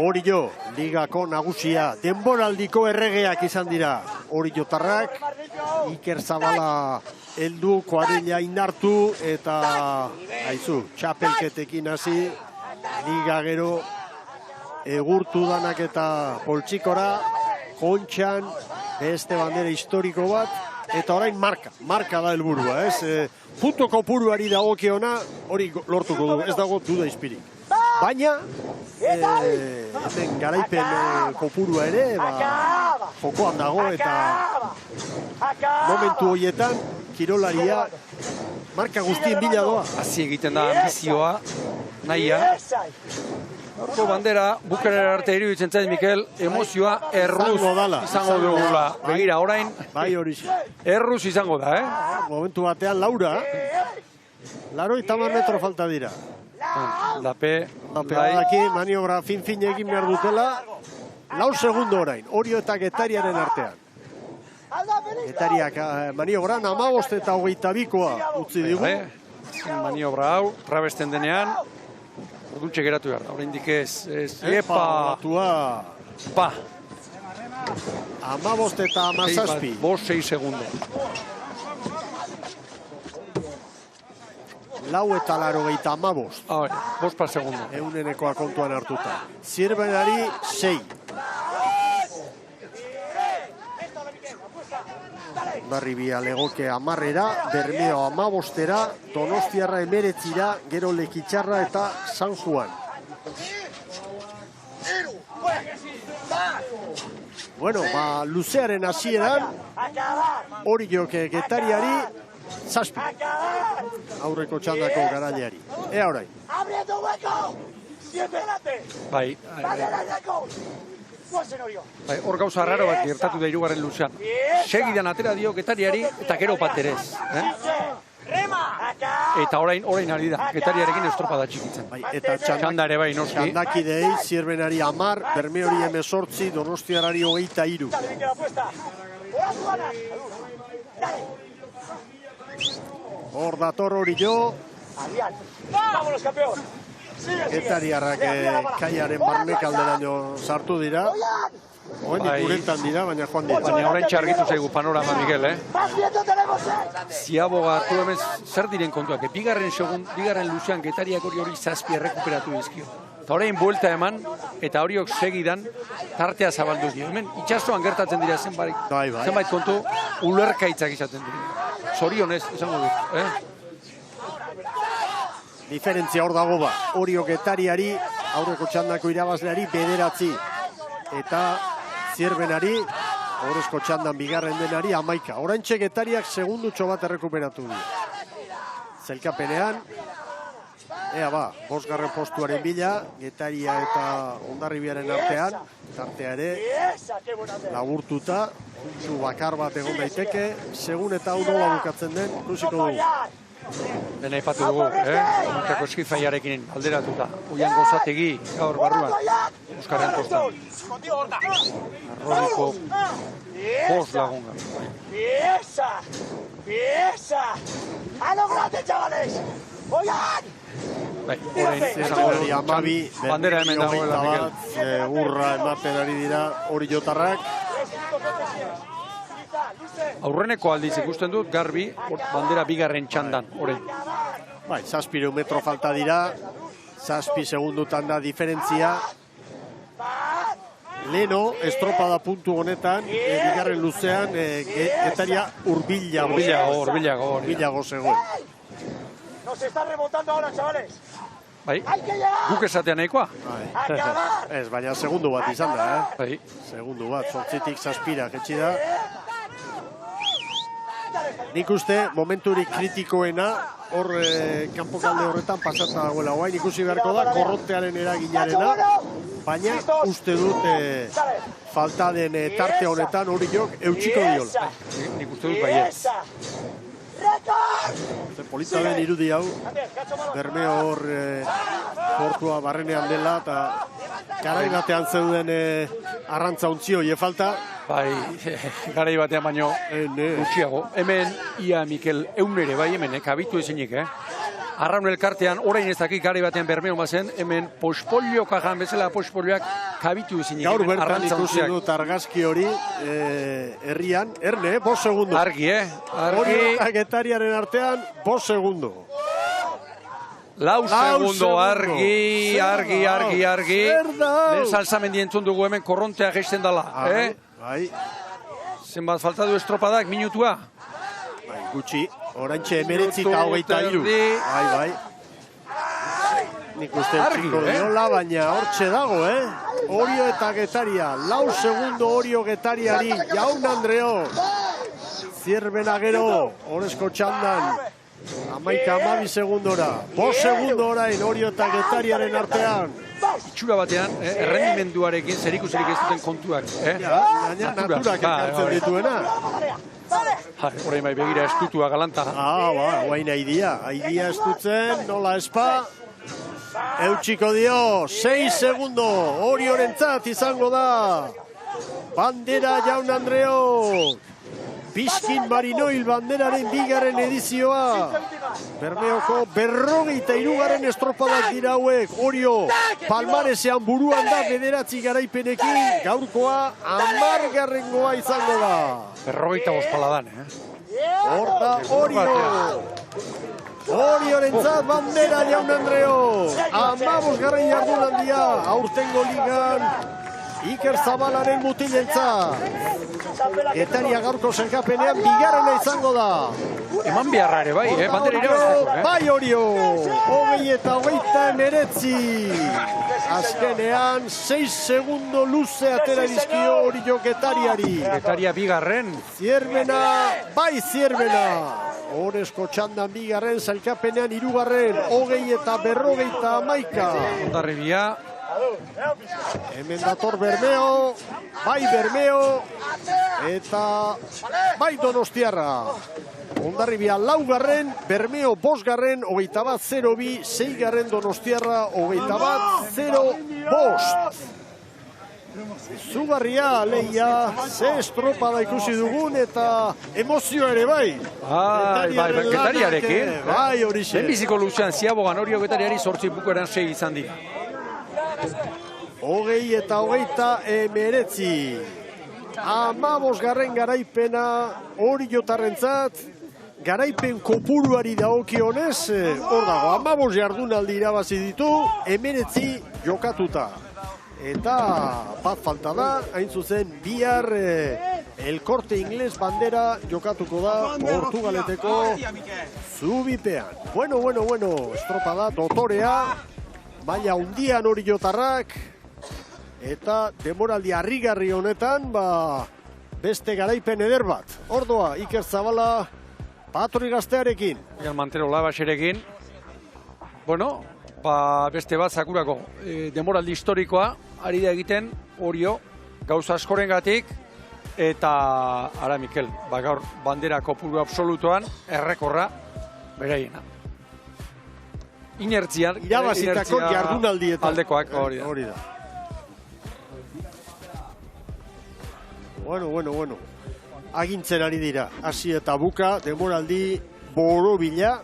Orio, ligako nagusia, denboraldiko erregeak izan dira. Oriotarrak, Iker Zabala heldu, Koarella indartu, eta txapelketekin hasi, liga gero egurtu danak eta poltsikora, kontxan, beste bandera historiko bat, eta orain marka da helburua, ez? Punto kopuruari dagokiona, hori lortuko du, ez dago duda izpirik. Baina, hemen garaipen kopurua ere, jokoan dago, eta momentu horietan, kirolaria marka guztien bila doa. Hazi egiten da ambizioa, nahia. Horko bandera, bukerera arte iruditzen zait, Mikel, emozioa erruz izango dugula. Begira, orain, erruz izango da, Momentu batean, Laura, 80 metro falta dira. Lape, daki, maniobra fin egin behar dutela, 4 segundo orain, Orio eta Getariaren artean. Getariak maniobran 15 eta 22koa utzi digu. Maniobra hau, trabesten denean, orduntxe geratu behar da, oraindik ez, epa, 15 eta 17. 5-6 segundo. 4 eta 85. 5 per segundo. Eunenekoa kontuan hartuta. Zierbenari 6. Barribia legoke 10era, Bermeo 15era, Donostiarra 19era, gero Lekitxarra eta San Juan. Bueno, luzearen hasieran, Oriok Getariari 7. Aurreko txandako garaileari. Ea orain. Bai, hor gauza raro bat gertatu da hirugarren luzean. Segidan atera dio Getariari eta gero paterez. Eta orain ari da, Getariarekin estropada txikitzen. Eta txanda ere bai, noski. Txandakidei, Zierbenari 10, Bermeori 18, Donostiarari 23. Hor dator Orio. Vámonos, campeón. Getariarrak kaiaren barnekalderaino sartu dira. Oendik urentan dira, baina joan dira. Baina orain txargitu zaigu panorama, Miguel, Ziaboga hartu hemen zer diren kontuak. Bigarren luzean Getariak hori 7 errekuperatu dizkio. Eta orain buelta eman, eta horiok segidan tartea zabaldu dio. Hemen itxasoan gertatzen dira zenbait kontu, ulerkaitzak izaten dira. Zorionez, esango dut, Diferentzia hor dago Orio Getariari, aurreko txandako irabazleari 9. Eta Zierbenari, aurrezko txandan bigarren denari 11. Oraintxe Getariak segundutxo bat errekuperatu du. Zelkapenean, ea 5. postuaren bila, Getaria eta Hondarribiaren artean, tartea ere, laburtuta, puntu bakar bat egon daiteke, segun eta hau nola bukatzen den, ikusiko dugu. Dena ipatu dugu, Urteko eskifaiarekin alderatuta. Uian Gozategi, gaur barruan, Euskarren postan. Arrodiko 5 lagunga. ¡Pieza! ¡A lo grande, chavales! ¡Oigan! Amabi, bandera hemen dagoela, Mikel. Urra ematen ari dira Oriotarrak. Aurreneko aldiz ikusten dut, garbi, bandera bigarren txandan, orain. Bai, 7 metro falta dira, 7 segundutan da diferentzia. Leno, estropada puntu honetan, bigarren luzean, Getaria hurbilago zegoen. Nos está remontando ahora, chavales. Bai, guk esatean nahikoa. Ez, baina segundu bat izan da, Bai. Segundu bat, 8tik 7 jetxi da. Nik uste, momenturik kritikoena, hor kanpokalde horretan pasata dagoela. Oain ikusi beharko da, korrontearen eraginarena, baina uste dut falta den tarte honetan hori jok eutxiko diola. Nik uste dut baiet. Polita den irudi hau, Bermeo hor portua barrenean dela, eta garai batean zeuden arrantza ontzio falta. Bai, garai batean baino gutxiago. Hemen, ia Mikel, eunere bai hemen, kabitu ezinik, Arraun elkartean, orain ez dakik garai batean Bermeo bazen, hemen pospolioak ajan bezala pospolioak kabitu ezinik. Gaur bertan ikusi dut argazki hori, herrian, Erne, 5 segundo. Argi, argi. Hori eta Getariaren artean, 5 segundo. 4 segundo, argi. Lehen salzamendi entzun dugu hemen korrontea geisten dela, Bai. Zenbat falta du estropadak, minutua? Bai, gutxi. Oraintxe 19:23. Bai. Nik uste txiko diola, baina hortxe dago, Orio eta Getaria. 4 segundo Orio Getariari. Jaun Andreo. Zierbena gero. Horezko txandan. 11-12 segundora. 5 segundo orain Orio eta Getariaren artean. Itxura batean, errendimenduarekin zerikusirik ez duten kontuak. Baina naturak ekartzen dituena. Horrein bai begira estutua galanta. Guain Aidia estutzen, nola espa. Eutxiko dio, 6 segundo, Oriorentzat izango da. Bandera Jaun Andreo. Piskin Marinoil banderaren bigarren edizioa. Bermeoko 43. estropadak dira hauek. Orio palmaresean buruan da 9 garaipenekin. Gaurkoa 10. izango da. 45 paladan, Hor da Orio. Oriorentzat bandera Jaun Andreo. 15. jardunaldia. Aurtengo ligan Iker Zabalaren mutilentza. Getaria gaurko sailkapenean bigarrena izango da. Eman beharra ere bai, bandera irabazteko. Bai Orio, 20:29. Azkenean 6 segundo luze atera dizkio Orio Getariari. Getaria bigarren. Zierbena. Horezko txandan bigarren, sailkapenean 3. 20:50. Hondarribia. Hemen dator Bermeo, bai Bermeo, eta bai Donostiarra. Hondarribia 4. Bermeo 5. 21:02. 6. Donostiarra 21:05. Zugarria, leia, ze estropada ikusi dugun eta emozioa ere bai. Bai, Getariarekin. Bai, horixe. Lehenbiziko luzean ziabogan Orio Getariari 8 bukaeran 6 izan dira. 20:19. 15. garaipena Oriotarrentzat. Garaipen kopuruari dagokionez, hor dago, 15 jardunaldi irabazi ditu, 19 jokatuta. Eta bat falta da, hain zuzen, bihar El Corte Inglés bandera jokatuko da Portugaleteko Zubipean. Bueno, estropada, dotorea, maila hundian Oriotarrak, eta demoraldi harrigarri honetan, beste garaipen eder bat. Ordoa, Iker Zabala, Patri gaztearekin. Mantero Labaserekin. Beste bat Sakurako demoraldi historikoa, ari da egiten Orio, gauza askorengatik, eta ara Mikel, gaur bandera kopuru absolutoan, errekorra beraiena. Inertzian, irabazitako jardunaldietan. Aldekoak, hori da. Bueno. Agintzen ari dira, hasi eta buka, demoraldi borobila.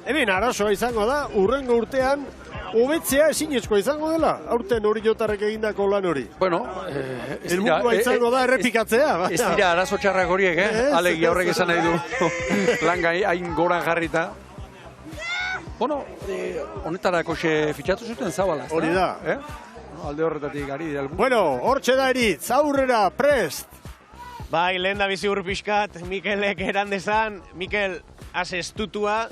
Hemen arazoa izango da, urrengo urtean, hobetzea ezinezkoa izango dela. Aurten Oriotarrek egindako lan hori. Helburua izango da errepikatzea. Ez dira arazo txarrak horiek, Alegia horrek esan nahi du. Lan hain gora jarrita. Bueno, honetarako fitxatu zuten Zabala. Hori da. Alde horretatik ari dira. Bueno, hortxe da Eritz, aurrera, prest! Bai, lehen da bizi urpiskat, Mikelek erandezan, Mikel asestutua,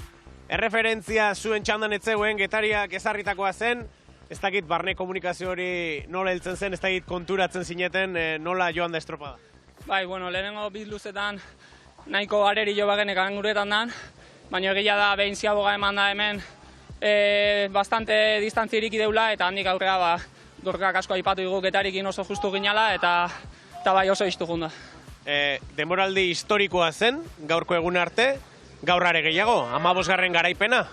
erreferentzia zuen txandan etzeuen, Getariak ezarritakoa zen, ez dakit barne komunikazio hori nola heltzen zen, ez dakit konturatzen zineten nola joan da estropada. Bai, bueno, lehenengo bit luzetan nahiko areri jo bagenek anguretan dan, baina egia da behin ziaboga eman da hemen bastante distantzirik ideula eta handik aurrera dorkak asko aipatu dugu Getarikin oso justu ginala eta bai oso iztu junda. Demoraldi historikoa zen, gaurko egun arte, gaur are gehiago, 15. garaipena.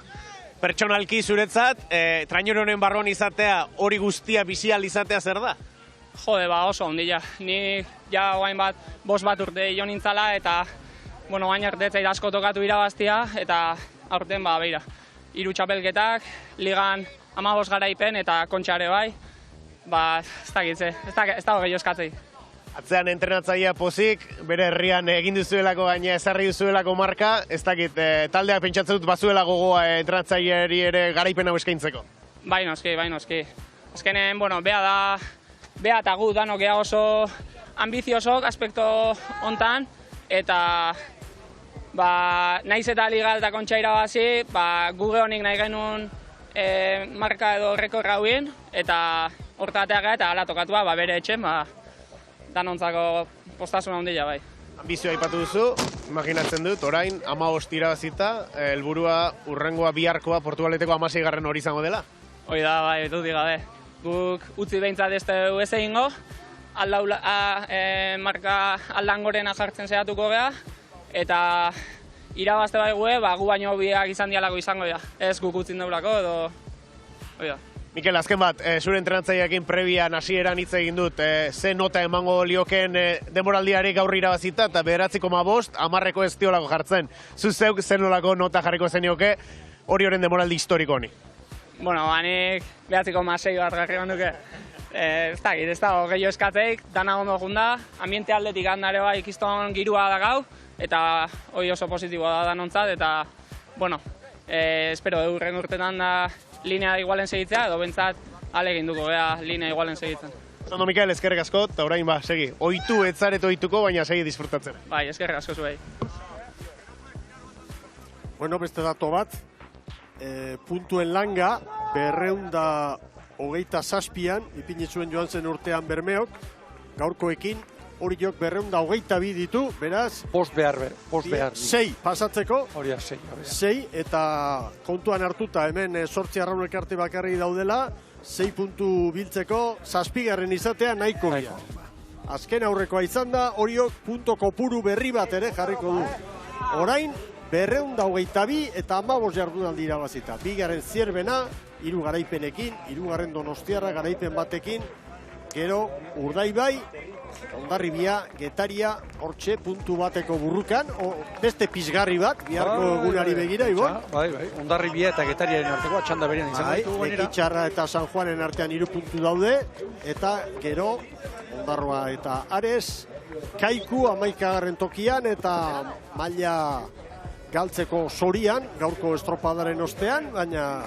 Pertsonalki zuretzat, trainor honen barruan izatea, hori guztia bizial izatea zer da? Jode, oso ondila. Ni ja guain bat, 5 bat urte jo nintzala eta bueno, baina artetzait asko tokatu irabaztia eta aurten beira. 3 txapelketak, ligan 15 garaipen eta kontxare bai, ez dakitze, ez dago gehiago eskatzei. Atzean entrenatzailea pozik, bere herrian egin duzuelako gaina ezarri duzuelako marka, ez dakit, taldeak pentsatzen dut bazuela gogoa entrenatzaileari ere garaipen hau eskaintzeko. Bai noski. Azkenen, bueno, bea eta gu danok gea oso ambiziosok aspekto hontan, eta naiz eta liga eta kontxa irabazi, guge honik nahi genuen marka edo rekorra hauin, eta hortateaga eta ala tokatua bere etxen, danontzako postasuna handia bai. Ambizioa aipatu duzu, imaginatzen dut, orain 15 irabazita, helburua urrengoa biharkoa Portugaleteko 16. hori izango dela? Hoi da, bai, dut gabe. Guk utzi behintzat ez dugu ez egingo, marka aldan gorena jartzen zehatuko geha, eta irabazte bai gue, gu baino biak izan dialako izango da. Ez guk utzin deulako edo, hoi da. Mikel, azken bat, zure entrenatzaileekin prebian hasieran hitz egin dut, ze nota emango lioken demoraldiari gaur irabazita, eta 9,5, 10 ez diolako jartzen. Zuzeuk zen nolako nota jarriko zenioke hori horren demoraldi historiko honi? Bueno, nik 9,6 bat jarri banduke. Ez dakit, ez dago gehiago eskatzeik, dana ondo junda, ambiente aldetik handare bai ikiston girua da gau, eta hori oso positiboa da danontzat, eta, bueno, espero eurren urtetan da linea igualen segitzea, edo bentsat alegin duko gea linea igualen segitzen. Ondo, Mikel, eskerrik asko, eta orain segi. Oitu, ez zaret oituko, baina segi disfrutatzen. Bai, eskerrik asko zuei. Bueno, beste dato bat, puntuen langa, 227an, ipinitzuen joan zen urtean Bermeok, gaurkoekin, hori jok 222 ditu, beraz... Post behar. 6 pasatzeko. Hori da, 6, eta kontuan hartuta hemen 8 arraun elkarte bakarri daudela, 6 puntu biltzeko, 7. izatea nahiko bia. Azken aurrekoa izan da, horiok punto kopuru berri bat ere jarriko du. Orain, 222 eta 15 jardunaldi irabazita. 2. Zierbena, 3 garaipenekin, 3. Donostiarra garaipen batekin, gero Urdaibai, Hondarribia, Getaria, hortxe puntu bateko burrukan, beste pizgarri bat, biharko egunari begira, Ibon? Bai, Hondarribia eta Getariaren arteko atxanda berean izan ditu. Ekitxarra eta San Juanen artean 3 puntu daude, eta gero Hondarroa eta Ares, Kaiku 11. tokian eta maila galtzeko zorian, gaurko estropadaren ostean, baina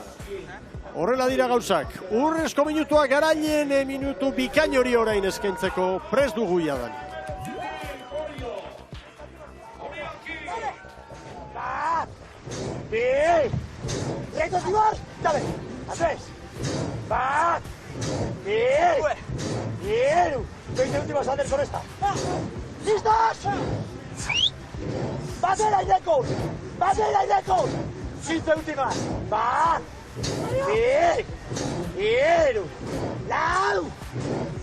horrela dira gauzak. Urrezko minutuak garailen minutu bikain hori orain eskaintzeko prest dugu jadan. Bi! Recto, Tibor! Dale! Andrés! Bat! Bi! Hiru! 20 últimos, Ander, con esta. ¿Listos? ¡Batera y récord! ¡Batera y récord! 15 últimas. Bat! Bi! Hiru! Lau!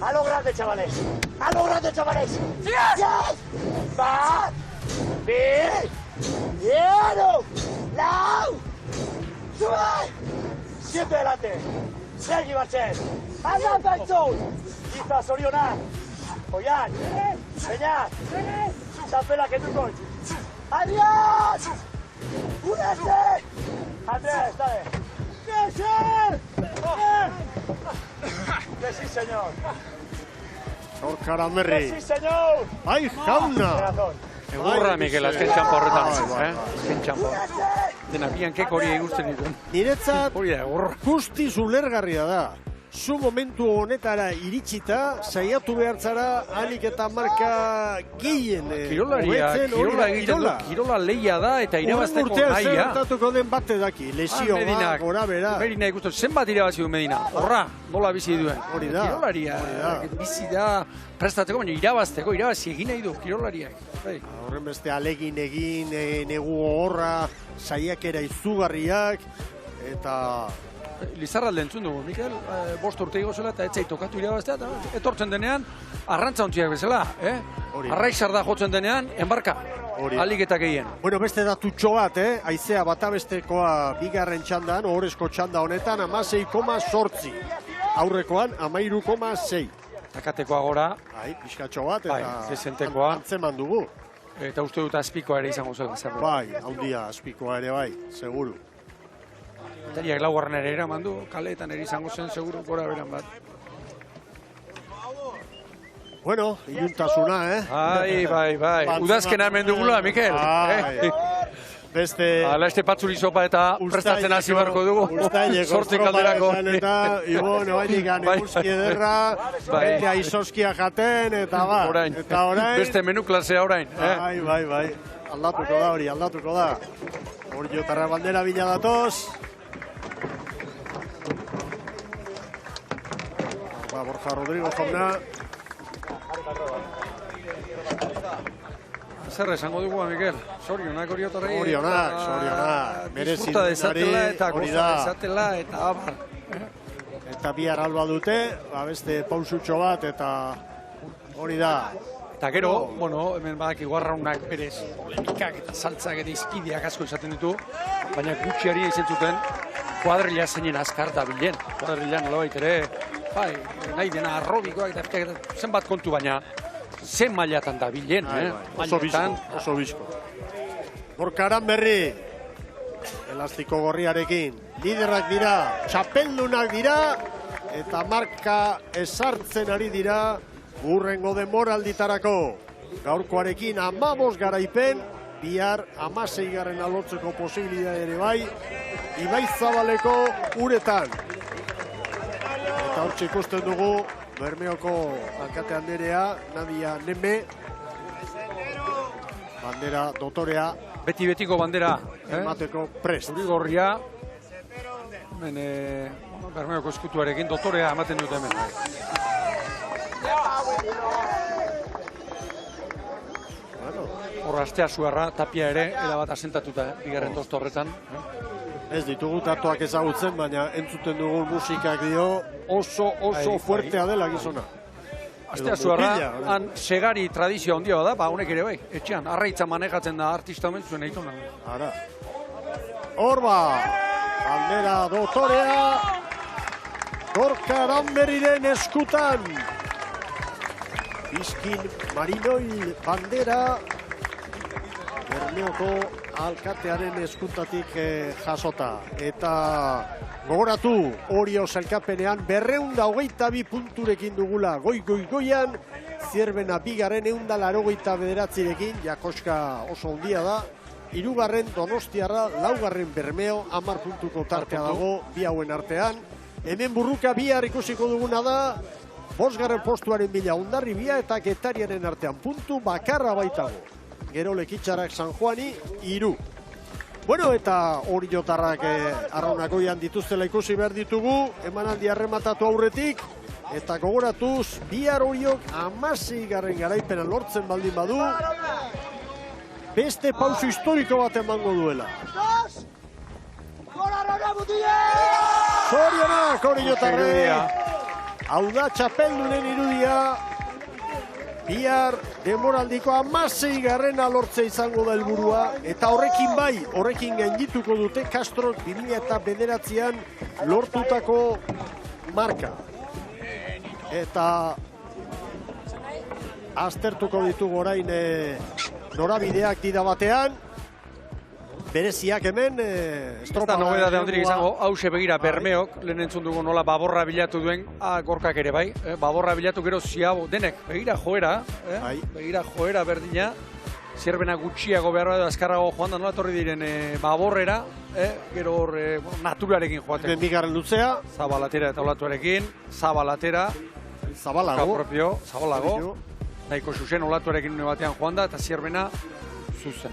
A lo grande, chavales. A lo grande, chavales. ¡Yes! Bat! Bi! Hiru! Lau! ¡Sube! Siempre delante. Sergi Barchet. ¡Anda, Benson! Quizá Soriona. Oian. Peñar. Zapela que tú coches. ¡Adrián! ¡Únete! Andrés, dale. ¡Que sí, señor! Orkaramerri. ¡Que sí, señor! ¡Ai, jauna! Egurra, Mikel, azken txampo horretan. Azken txampo. dena, biankek hori egusten dituen. Niretzat, guztiz ulergarria da. Zu momentu honetara iritsita, saiatu behar zara, alik eta marka gehien Kirola leia da eta irabazteko nahia. Urtean zertatuko den bate daki, lesioa, gora bera. Medina ikusten, zenbat irabazi du Medina? Horra, nola bizi duen. Hori da. Kirolaria, bizi da, prestatzeko, baina irabazteko, irabazi egin nahi du, kirolariak. Horren beste alegin egin, negu horra, saiakera izugarriak, eta... Lizarralde entzun dugu, Mikel, 5 urte igozela eta etzai tokatu irabaztea, eta etortzen denean, arrantza ontziak bezala, arraizar da jotzen denean, enbarka, aliketak egin. Bueno, beste datutxo bat, haizea batabestekoa bigarren txandan, ohorezko txanda honetan, 16,8. Aurrekoan, 13,6. Takatekoa gora. Piskatxo bat, eta antzeman dugu. Eta uste dut azpikoa ere izango zuen. Bai, handia azpikoa ere bai, seguru. Tariak laugarren ere eraman du, kaleetan ere izango zen, seguru, gora beran bat. Bueno, iluntasuna, Bai. Udazkena hemen dugula, Mikel. Beste... Ala, este patzuri sopa eta prestatzen hasi barko dugu. Sortzik alderako. Eta, bueno, hainik eguzki ederra, bete aizoskia jaten, eta ba. Eta orain... Beste menu klasea orain. Bai. Aldatuko da. Oriotarra bandera bila datoz. Borja Rodrigo jauna. Zer esango dugu, Mikel? Sorionak oriotarrei. Sorionak. Disfruta dezatela eta goza dezatela eta abar. Eta bihar alba dute, beste pausutxo bat eta hori da. Eta gero, hemen badak iguarraunak berez, polemikak eta saltzak eta izpideak asko izaten ditu, baina gutxiari izan zuten kuadrilla zeinen azkar da bilen. Kuadrilla nolabait ere, nahi dena arrobikoak eta zenbat kontu baina, zen mailatan da bilen. Oso bizko. Borkaran berri, elastiko gorriarekin, liderrak dira, txapeldunak dira, eta marka esartzen ari dira, urrengo denboralditarako. Gaurkoarekin 15 garaipen, bihar 16 garrena lotzeko posibilidad ere bai, Ibaizabaleko uretan. Eta hortxe ikusten dugu, Bermeoko alkate handerea, Nadia Neme, bandera dotorea. Beti-betiko bandera. Emateko prest. Zurigorria, Bermeoko eskutuarekin dotorea ematen dute hemen. Horra astea zuarra, Tapia ere, erabat asentatuta, bigarren tosto horretan. Ez ditugu datuak ezagutzen, baina entzuten dugun musikak dio oso fuertea dela gizona. Astea zuarra, han segari tradizioa handia da, honek ere bai, etxean, arraitza manejatzen da artista omen zuen eitona. Ara. Horba, bandera dotorea, Gorka Aranberriren eskutan. Bizkin Marinoil bandera, Bermeoko alkatearen eskutatik jasota. Eta gogoratu, Orio sailkapenean 222 punturekin dugula goian, Zierbena bigarren 189rekin, Jakoska oso handia da, 3. Donostiarra, 4. Bermeo, 10 puntuko tartea dago, bi hauen artean. Hemen burruka bihar ikusiko duguna da, 5. postuaren bila Hondarribia eta Getariaren artean puntu bakarra baitago. Gero Lekitxarak San Juani, 3. Bueno, eta oriotarrak arraunakoian dituztela ikusi behar ditugu, emanaldi arrematatu aurretik, eta gogoratuz, bihar Oriok 16 garaipenan lortzen baldin badu, beste pausu historiko bat emango duela. Zorionak oriotarrek! Hau da txapeldunen irudia, bihar denboraldiko 16 garrena lortze izango da helburua, eta horrekin gaindituko dute Castro 2009an lortutako marka. Eta aztertuko ditugu orain norabideak dida batean, bereziak hemen, estropa... Eta nobeda de handirik izango, hause begira Bermeok, lehen entzun dugu nola baborra bilatu duen, Gorkak ere bai, baborra bilatu gero ziago, denek, begira joera berdina, Zierbena gutxiago behar da, azkarrago joan da, nola torri diren baborrera, gero hor naturarekin joaten. Bigarren luzea. Zabalatera eta olatuarekin, zabalatera. Zabalago. Nahiko zuzen olatuarekin une batean joan da, eta Zierbena zuzen.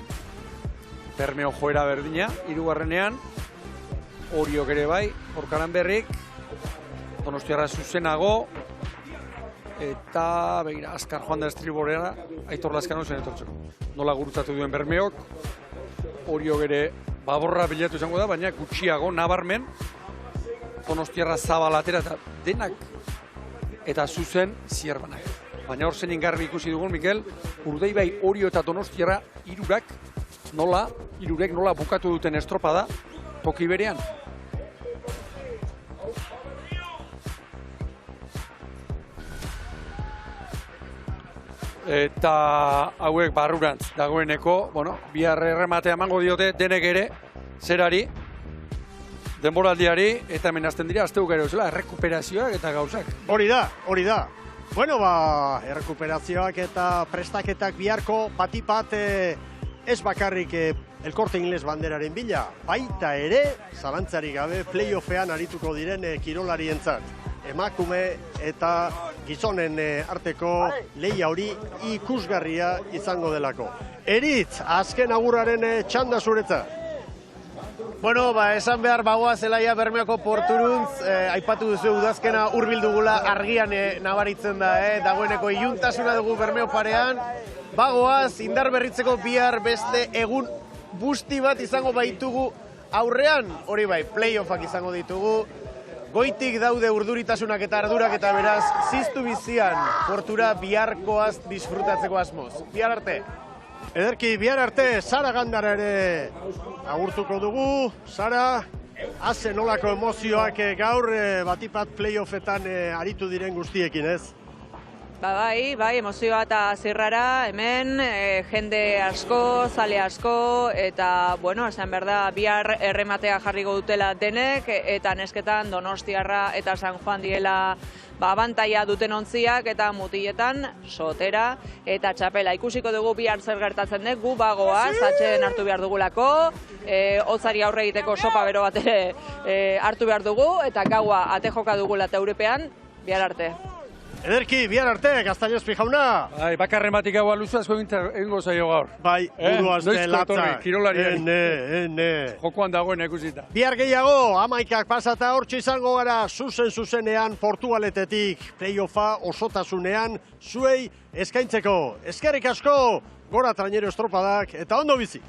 Bermeo joera berdina, hirugarrenean. Oriok ere bai, Orkaran berrik. Donostiarra zuzenago. Eta, begira, azkar joan da estriborera, Aitor Lazkano zen etortzeko. Nola gurutzatu duen Bermeok, Oriok ere baborra bilatu izango da, baina gutxiago, nabarmen, Donostiarra zabalatera eta denak, eta zuzen Zierbenak. Baina hor zen ingarbi ikusi dugun, Mikel, Urdaibai, Orio eta Donostiarra hirurek nola bukatu duten estropada, toki berean. Eta hauek barrurantz dagoeneko, bihar errematea emango diote denek ere, zerari, denboraldiari, eta hemen hasten dira, azteuk ere zela, errekuperazioak eta gauzak. Hori da. Bueno, errekuperazioak eta prestaketak biharko batipat ez bakarrik El Corte Inglés banderaren bila, baita ere, zalantzarik gabe, playoffean arituko diren kirolarientzat. Emakume eta gizonen arteko lehia hori ikusgarria izango delako. Eritz, azken agurraren txanda zuretza. Bueno, esan behar bagoa zelaia Bermeoko porturuntz, aipatu duzu udazkena hurbildugula argian nabaritzen da, dagoeneko iluntasuna dugu Bermeo parean. Bagoaz, indar berritzeko bihar beste egun busti bat izango baitugu aurrean, hori bai, playoffak izango ditugu. Goitik daude urduritasunak eta ardurak eta beraz, ziztu bizian portura biharkoaz disfrutatzeko asmoz. Bihar arte. Ederki, bihar arte, Sara Gandara ere agurtuko dugu. Sara, haze nolako emozioak gaur batipat playoffetan aritu diren guztiekin, ez? Bai, emozioa eta zirrara, hemen, jende asko, zale asko, eta, esan behar da, bihar errematea jarriko dutela denek, eta nesketan Donostiarra eta San Juan diela abantaia duten ontziak, eta mutiletan, sotera, eta txapela. Ikusiko dugu bihar zer gertatzen dek, gu bagoaz, atxeden hartu behar dugulako, hotzari aurre egiteko sopa bero bat ere hartu behar dugu, eta gaua ate joka dugula eta European, bihar arte. Ederki, bihar arte, Gaztañozpi jauna. Bakarren batik gaua luzu asko egingo zaio gaur. Buruaz de latza. Kirolariari. Jokoan dagoen ikusita. Bihar gehiago, 11 pasata hortxe izango gara zuzenean Portugaletetik playoffa osotasunean zuei eskaintzeko. Eskerrik asko, gora trainero estropadak eta ondo bizi.